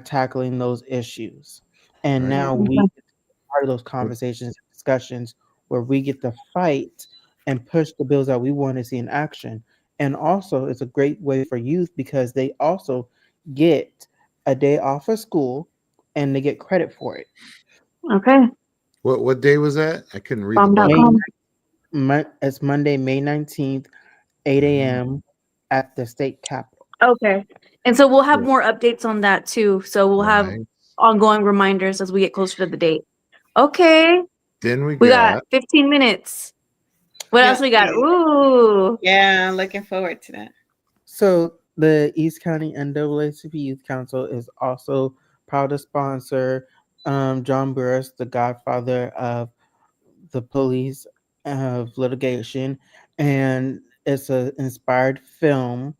tackling, those issues. And Right. now we get to be part of those conversations and discussions where we get to fight and push the bills that we want to see in action. And also, it's a great way for youth because they also get a day off of school and they get credit for it. Okay. What day was that? I couldn't read the Bomb.com. button. It's Monday, May 19th, 8 a.m. at the state capitol. Okay. And so we'll have Yeah. more updates on that too. So we'll have Nice. ongoing reminders as we get closer to the date. Okay. Then we We got got 15 minutes. What else we got? Yeah. Ooh. Yeah, looking forward to that. So the East County NAACP Youth Council is also proud to sponsor John Burris, the godfather of the police of litigation, and it's an inspired film.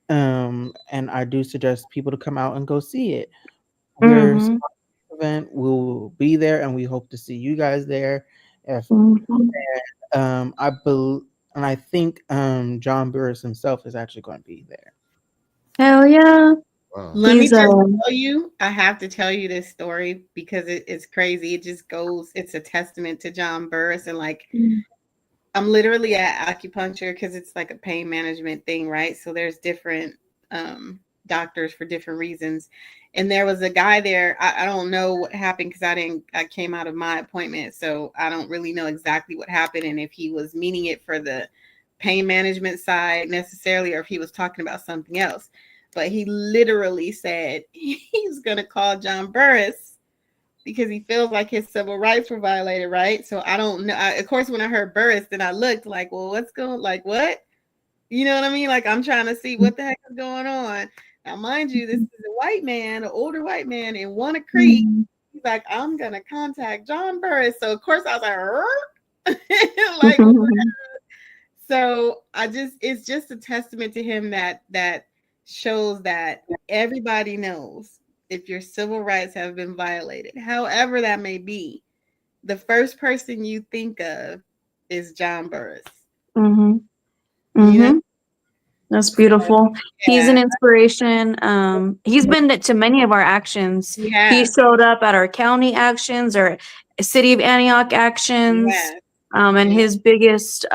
And I do suggest people to come out and go see it. We're Mhm. sponsoring the event. We'll be there, and we hope to see you guys there. If Mhm. I believe, and I think John Burris himself is actually going to be there. Hell yeah. wow. Let me He's, just tell you, I have to tell you this story because it's crazy. It just goes, it's a testament to John Burris. And like, I'm literally at acupuncture because it's like a pain management thing, right? So there's different doctors for different reasons. And there was a guy there. I don't know what happened because I came out of my appointment. So I don't really know exactly what happened and if he was meaning it for the pain management side necessarily, or if he was talking about something else. But he literally said he's going to call John Burris because he feels like his civil rights were violated, right? So I don't know. Of course, when I heard Burris, then I looked like, well, what's going, like, what? You know what I mean? Like, I'm trying to see what the heck is going on. Now, mind you, this is a white man, an older white man in Wanna Creek. He's like, I'm gonna contact John Burris. So of course I was like, like, so it's just a testament to him that shows that everybody knows if your civil rights have been violated, however that may be, the first person you think of is John Burris. Mm-hmm. You know? That's beautiful. He's an Yeah. inspiration. He's been to many of our actions. Yeah. He showed up at our county actions or City of Antioch actions. Yeah. And his biggest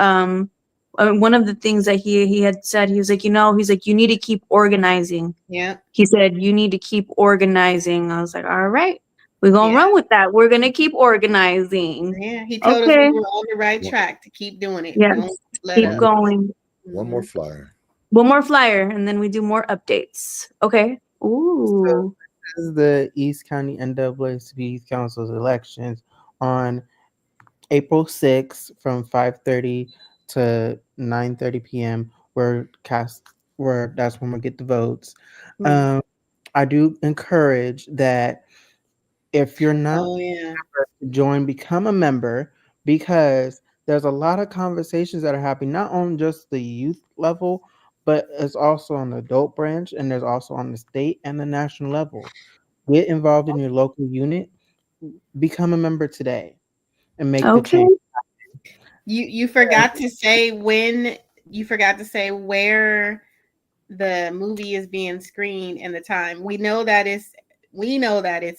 one of the things that he had said, he was like, he's like, you need to keep organizing. Yeah. He said, you need to keep organizing. I was like, all right, we're gonna run with that. We're gonna keep organizing. Yeah. He told us we were on the right track to keep doing it. Yes. Don't let Keep up. going. One more flyer. One more flyer, and then we do more updates. Okay. Ooh. So this is the East County NAACP Youth Council's elections on April 6th from 5:30 to 9:30 p.m. Where that's when we get the votes. I do encourage that if you're not to join, become a member, because there's a lot of conversations that are happening, not on just the youth level, but it's also on the adult branch, and there's also on the state and the national level. Get involved in your local unit, become a member today, and make the change. You forgot to say when, you forgot to say where the movie is being screened and the time. We know that it's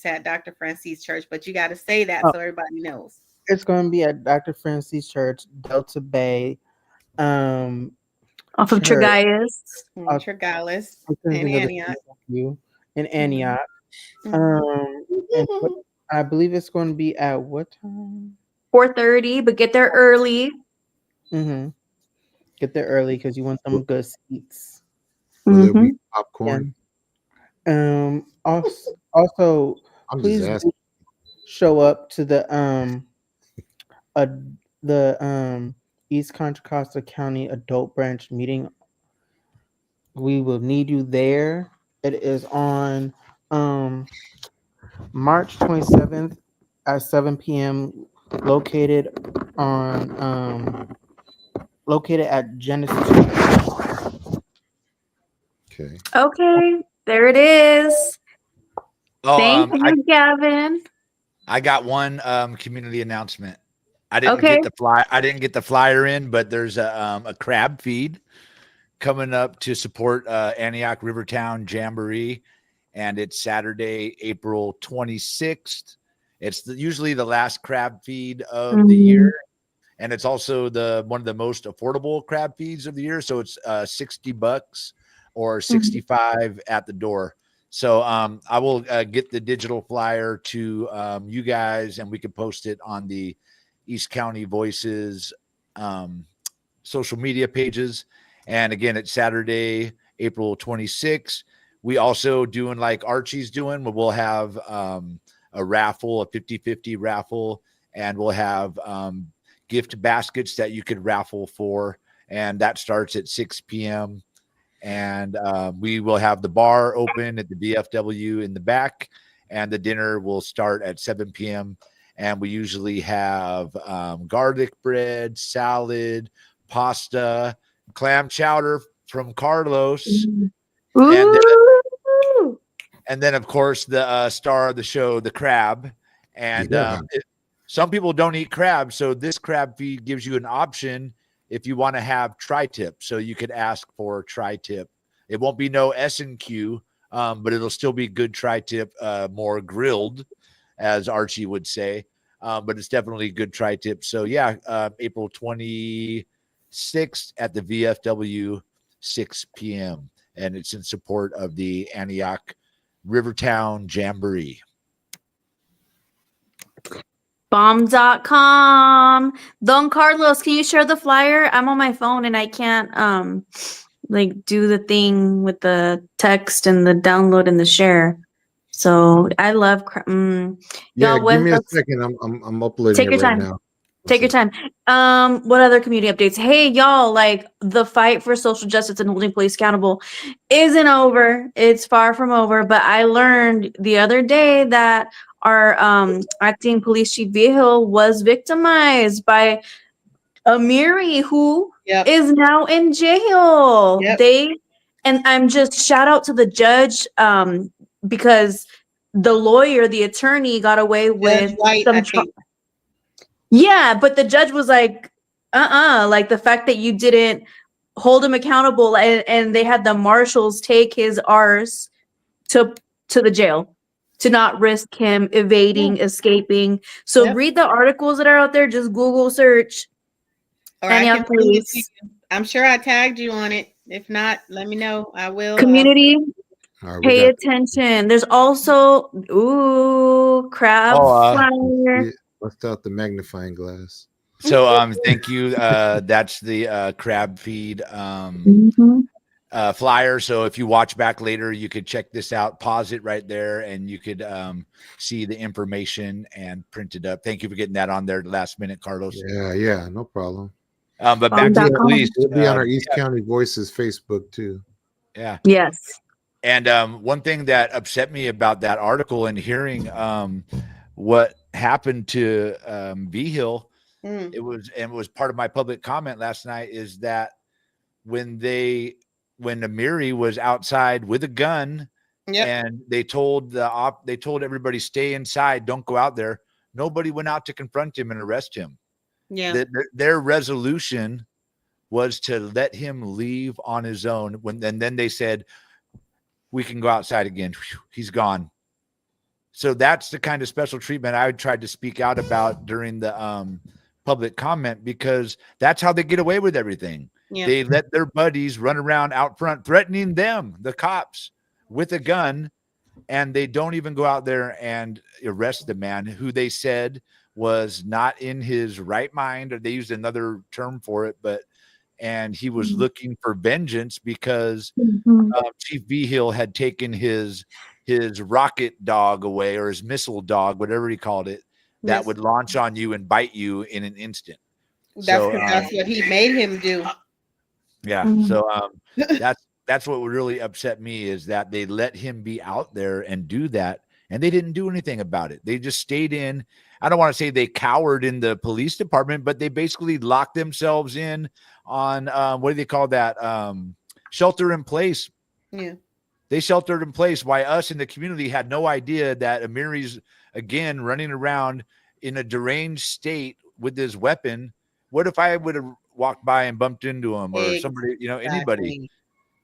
at Dr. Francis Church, but you got to say that so everybody knows. It's going to be at Dr. Francis Church, Delta Bay, off of Tregallis. Tregallis in Antioch. In Antioch. And I believe it's going to be at what time? 4:30, but get there early. Get there early because you want some good seats. Will there be popcorn? Yeah. Also, please show up to the East Contra Costa County Adult Branch meeting. We will need you there. It is on March 27th at 7 p.m. located at Genesis. Okay, there it is. Thank you, Gavin. I got one community announcement. I didn't get the flyer in, but there's a crab feed coming up to support Antioch Rivertown Jamboree, and it's Saturday, April 26th. It's usually the last crab feed of the year, and it's also one of the most affordable crab feeds of the year. So it's $60 or $65 at the door. So I will get the digital flyer to you guys, and we can post it on the East County Voices social media pages. And again, it's Saturday, April 26th. We also doing like Archie's doing, where we'll have a raffle, a 50-50 raffle, and we'll have gift baskets that you could raffle for. And that starts at 6 p.m. And we will have the bar open at the VFW in the back, and the dinner will start at 7 p.m. And we usually have garlic bread, salad, pasta, clam chowder from Carlos. And then, of course, the star of the show, the crab. And some people don't eat crab, so this crab feed gives you an option if you want to have tri-tip. So you could ask for tri-tip. It won't be no S&Q, but it'll still be good tri-tip, more grilled, as Archie would say. But it's definitely good tri-tip. So yeah, April 26th at the VFW, 6 p.m. And it's in support of the Antioch Rivertown Jamboree. Bomb.com. Don Carlos, can you share the flyer? I'm on my phone and I can't like do the thing with the text and the download and the share. So I love Yeah, y'all. give me a Let's second. I'm uploading take it your right time. now. Take your time. What other community updates? Hey, y'all, like the fight for social justice and holding police accountable isn't over. It's far from over. But I learned the other day that our acting police chief Vigil was victimized by Amiri, who Yep. is now in jail. Yep. And I'm just shout out to the judge because the lawyer, the attorney, got away with Judge White, some I think. yeah, but the judge was like, like the fact that you didn't hold him accountable, and they had the marshals take his R's to the jail to not risk him evading, escaping. So Yep. read the articles that are out there. Just Google search Or I Antioch can send it to Police you. I'm sure I tagged you on it. If not, let me know. I will. community. All right, we Pay got attention. There's also crab flyer. yeah, bust out the magnifying glass. So thank you. That's the crab feed Mhm. flyer. So if you watch back later, you could check this out, pause it right there, and you could see the information and print it up. Thank you for getting that on there last minute, Carlos. Yeah, no problem. But back to the police. It'll be on our East County Voices Facebook too. Yeah. Yes. And one thing that upset me about that article and hearing what happened to Vigil, Mm. it was part of my public comment last night, is that when Amiri was outside with a gun, Yep. and they told everybody stay inside, don't go out there. Nobody went out to confront him and arrest him. Yeah. Their resolution was to let him leave on his own. And then they said, we can go outside again. Whew, he's gone. So that's the kind of special treatment I tried to speak out about during the public comment, because that's how they get away with everything. Yeah. They let their buddies run around out front, threatening them, the cops, with a gun, and they don't even go out there and arrest the man who they said was not in his right mind, or they used another term for it, and he was looking for vengeance because Chief Vigil had taken his rocket dog away, or his missile dog, whatever he called it, that Yes. would launch on you and bite you in an instant. That's what he made him do. Yeah. Mhm. So that's what would really upset me, is that they let him be out there and do that, and they didn't do anything about it. They just stayed in. I don't want to say they cowered in the police department, but they basically locked themselves in on what do they call that? Shelter in place. Yeah. They sheltered in place. Why us in the community had no idea that Amiri's again running around in a deranged state with his weapon. What if I would have walked by and bumped into him, or somebody, anybody? Exactly.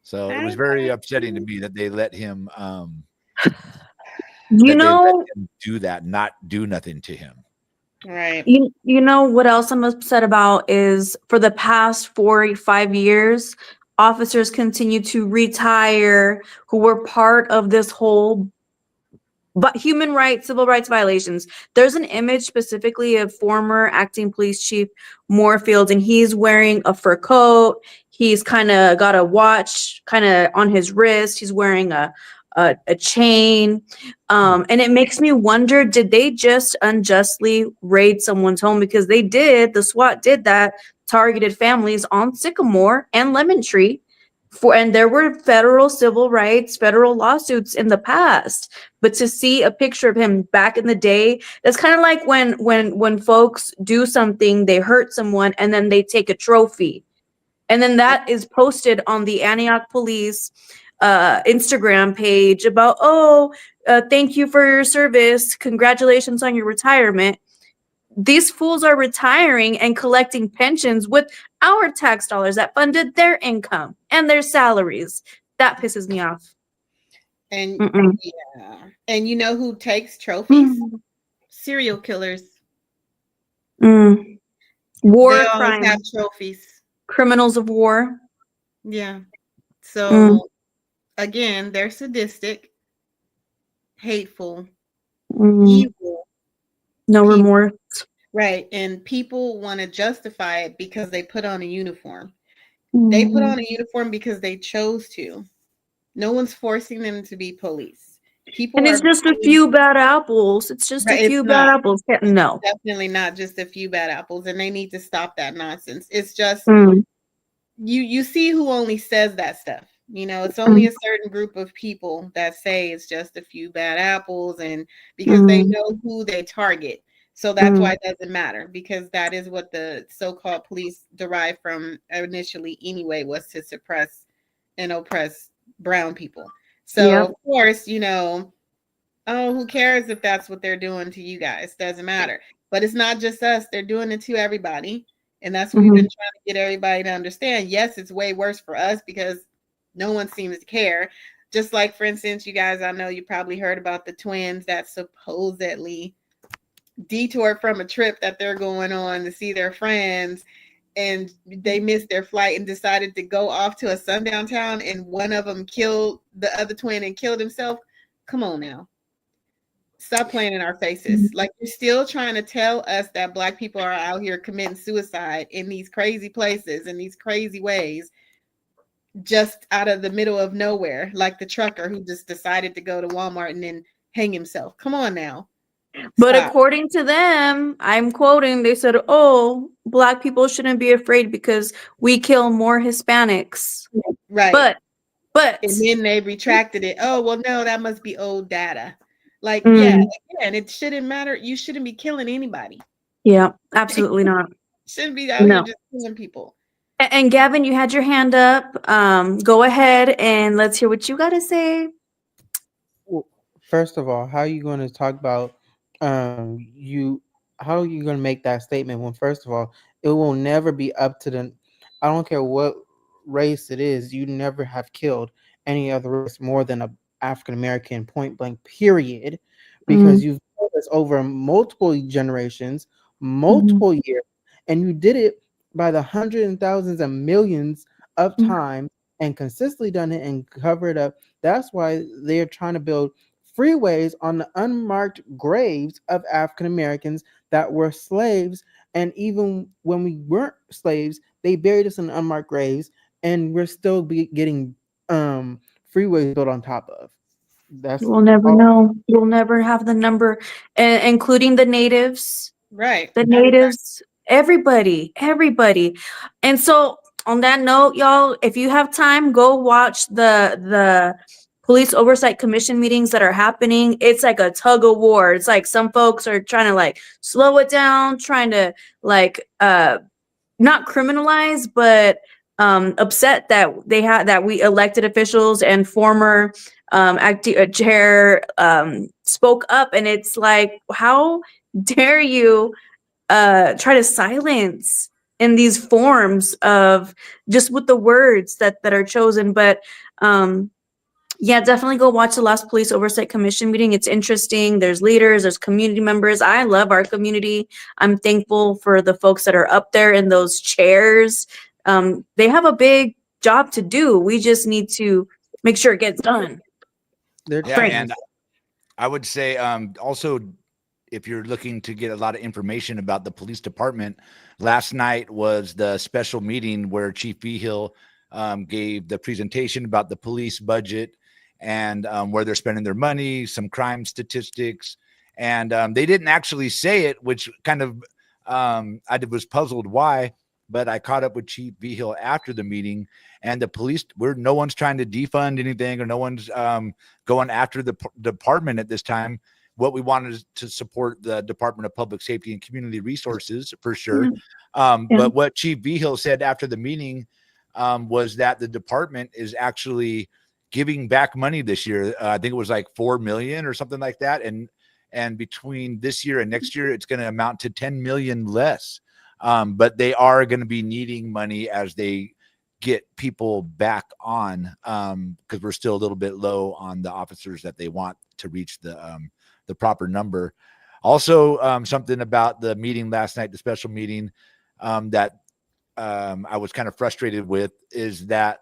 So it was very upsetting to me that they let him do that, not do nothing to him. Right. You know what else I'm upset about is for the past 4 or 5 years, officers continue to retire who were part of this whole but human rights, civil rights violations. There's an image specifically of former acting police chief Moorfield, and he's wearing a fur coat. He's kind of got a watch kind of on his wrist. He's wearing a chain. And it makes me wonder, did they just unjustly raid someone's home? Because they did, the SWAT did that, targeted families on Sycamore and Lemon Tree. And there were federal civil rights, federal lawsuits in the past. But to see a picture of him back in the day, that's kind of like when folks do something, they hurt someone, and then they take a trophy. And then that is posted on the Antioch Police Instagram page about, thank you for your service. Congratulations on your retirement. These fools are retiring and collecting pensions with our tax dollars that funded their income and their salaries. That pisses me off. And Mm-mm. yeah. And you know who takes trophies? Serial killers. War They always crimes, have trophies. criminals of war. Yeah. So again, they're sadistic, hateful, evil. No people. remorse. Right. And people want to justify it because they put on a uniform. They put on a uniform because they chose to. No one's forcing them to be police. People And are it's just a being- few bad apples. It's just a Right, it's few bad not. apples. No. Definitely not just a few bad apples, and they need to stop that nonsense. It's just Mm, you see who only says that stuff. It's only a certain group of people that say it's just a few bad apples, and because they mm, know who they target. So that's mm. why it doesn't matter, because that is what the so-called police derived from initially anyway, was to suppress and oppress brown people. So Yep. of course, oh, who cares if that's what they're doing to you guys? Doesn't matter. But it's not just us, they're doing it to everybody. And that's what we've been trying to get everybody to understand. Yes, it's way worse for us because no one seems to care. Just like, for instance, you guys, I know you probably heard about the twins that supposedly detoured from a trip that they're going on to see their friends, and they missed their flight and decided to go off to a sundown town, and one of them killed the other twin and killed himself. Come on now. Stop playing in our faces. Like, you're still trying to tell us that Black people are out here committing suicide in these crazy places, in these crazy ways, just out of the middle of nowhere, like the trucker who just decided to go to Walmart and then hang himself. Come on now. But Stop. according to them, I'm quoting, they said, oh, Black people shouldn't be afraid because we kill more Hispanics. Right. But, And then they retracted it. Oh, well, no, that must be old data. Like, Mm. yeah, again, it shouldn't matter. You shouldn't be killing anybody. Yeah, absolutely not. Shouldn't be out No. here just killing people. And Gavin, you had your hand up. Go ahead and let's hear what you got to say. Well, first of all, how are you going to talk about you? How are you going to make that statement when, first of all, it will never be up to the. I don't care what race it is. You never have killed any other race more than a African American, point blank. Period, because you've done this over multiple generations, multiple years, and you did it by the hundreds and thousands and millions of times and consistently done it and covered up. That's why they're trying to build freeways on the unmarked graves of African Americans that were slaves. And even when we weren't slaves, they buried us in unmarked graves, and we're still getting freeways built on top of. That's We'll never all. know. We'll never have the number, including the natives. Right. The natives, everybody. And so on that note, y'all, if you have time, go watch the police oversight commission meetings that are happening. It's like a tug of war. It's like some folks are trying to like slow it down, trying to like not criminalize, but upset that they had that we elected officials and former chair spoke up. And it's like, how dare you try to silence in these forms of just with the words that are chosen. But yeah, definitely go watch the last police oversight commission meeting. It's interesting. There's leaders, there's community members. I love our community. I'm thankful for the folks that are up there in those chairs. They have a big job to do. We just need to make sure it gets done. They're Yeah, trying. and I would say also, if you're looking to get a lot of information about the police department, last night was the special meeting where Chief Vigil gave the presentation about the police budget and where they're spending their money, some crime statistics. And they didn't actually say it, which kind of I was puzzled why. But I caught up with Chief Vigil after the meeting, and the police, no one's trying to defund anything, or no one's going after the department at this time. What we wanted is to support the Department of Public Safety and Community Resources for sure. But what Chief Vigil said after the meeting was that the department is actually giving back money this year. I think it was like $4 million or something like that. And between this year and next year, it's going to amount to 10 million less. But they are going to be needing money as they get people back on, because we're still a little bit low on the officers that they want to reach the proper number. Also, something about the meeting last night, the special meeting, that I was kind of frustrated with is that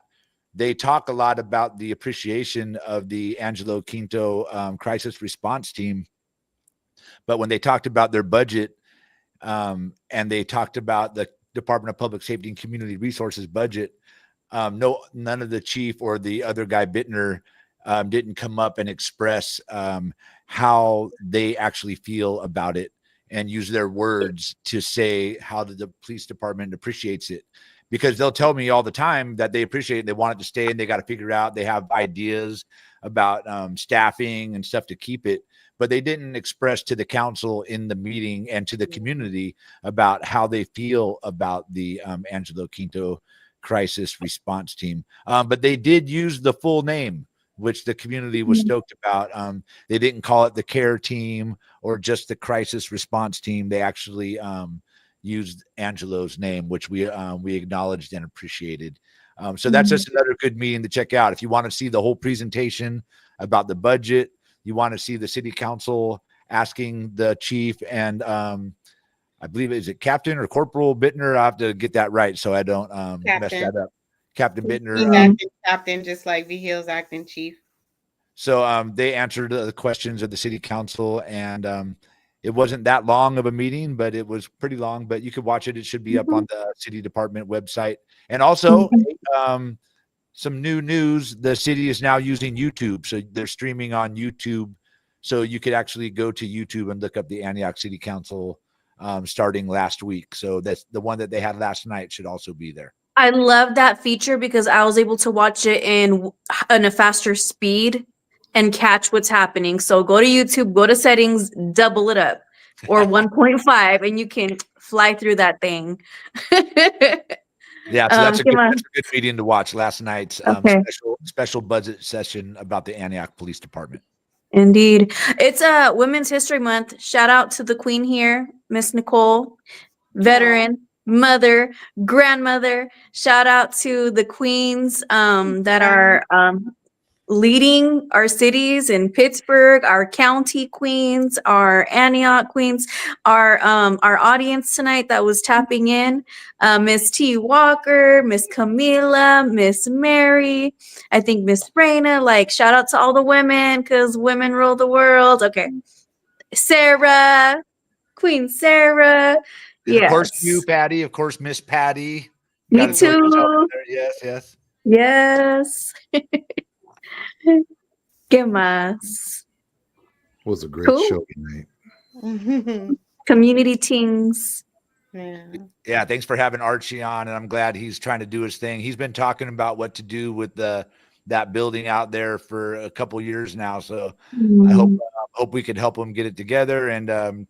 they talk a lot about the appreciation of the Angelo Quinto crisis response team. But when they talked about their budget, and they talked about the Department of Public Safety and Community Resources budget, none of the chief or the other guy, Bittner, didn't come up and express how they actually feel about it and use their words to say how the police department appreciates it. Because they'll tell me all the time that they appreciate it, they want it to stay, and they got to figure out, they have ideas about staffing and stuff to keep it, but they didn't express to the council in the meeting and to the community about how they feel about the Angelo Quinto crisis response team. But they did use the full name, which the community was stoked about. They didn't call it the care team or just the crisis response team. They actually used Angelo's name, which we acknowledged and appreciated. So that's just another good meeting to check out. If you want to see the whole presentation about the budget, you want to see the city council asking the chief and I believe, is it Captain or Corporal Bittner? I have to get that right so I don't mess that up. Captain Bittner. He's acting captain, just like V Hill's acting chief. So they answered the questions of the city council, and it wasn't that long of a meeting, but it was pretty long. But you could watch it. It should be up on the city department website. And also, some new news: the city is now using YouTube, so they're streaming on YouTube. So you could actually go to YouTube and look up the Antioch City Council starting last week. So that's the one that they had last night should also be there. I love that feature because I was able to watch it in a faster speed and catch what's happening. So go to YouTube, go to settings, double it up, or 1.5, and you can fly through that thing. Yeah, so that's a good meeting to watch. Last night's special budget session about the Antioch Police Department. Indeed. It's Women's History Month. Shout out to the queen here, Miss Nicole, veteran, mother, grandmother. Shout out to the queens that are leading our cities in Pittsburgh, our county queens, our Antioch queens, our audience tonight that was tapping in, Miss T. Walker, Miss Camila, Miss Mary, I think Miss Raina. Like, shout out to all the women because women rule the world. Okay, Sarah, Queen Sarah. And of course, you, Patty. Of course, Miss Patty. Me too. Yes. Yes. ¿Qué más? It was a great show tonight. Community teams. Yeah, thanks for having Archie on, and I'm glad he's trying to do his thing. He's been talking about what to do with that building out there for a couple years now. So I hope we can help him get it together. And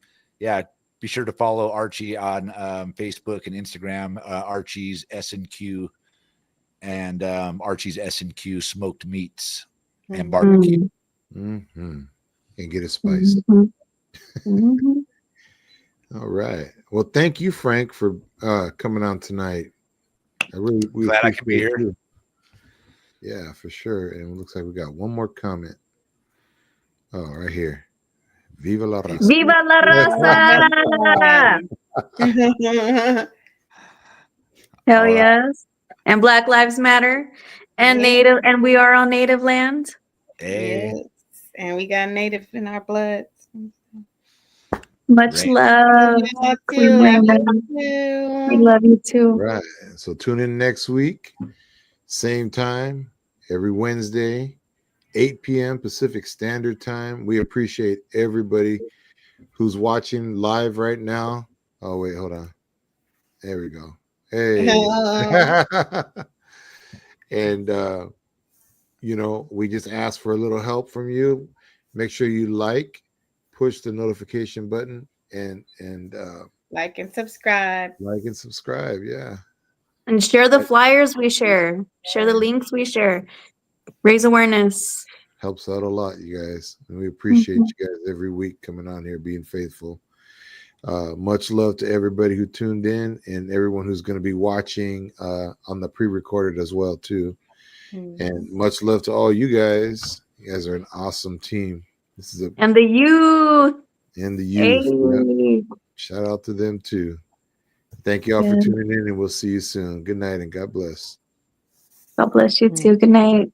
be sure to follow Archie on Facebook and Instagram, Archie's S&Q and Archie's S&Q Smoked Meats and Barbecue. And get it spiced. All right. Well, thank you, Frank, for coming on tonight. We glad I could be here. You. Yeah, for sure. And it looks like we got one more comment. Oh, right here. Viva la raza. Viva la raza. Hell yes. And Black Lives Matter. And Native, and we are on Native land. Hey. Yes. And we got Native in our blood. Much love. We love you too. Right. So tune in next week, same time, every Wednesday, 8 p.m. Pacific Standard Time. We appreciate everybody who's watching live right now. Oh, wait, hold on. There we go. Hey. And, we just ask for a little help from you. Make sure you push the notification button and like and subscribe. Yeah. And share the flyers we share. Share the links we share. Raise awareness. Helps out a lot, you guys. And we appreciate you guys every week coming on here, being faithful. Much love to everybody who tuned in and everyone who's going to be watching on the pre-recorded as well, too. And much love to all you guys. You guys are an awesome team. And the youth. Hey. Yep. Shout out to them too. Thank you all for tuning in, and we'll see you soon. Good night and God bless. God bless you too. Good night.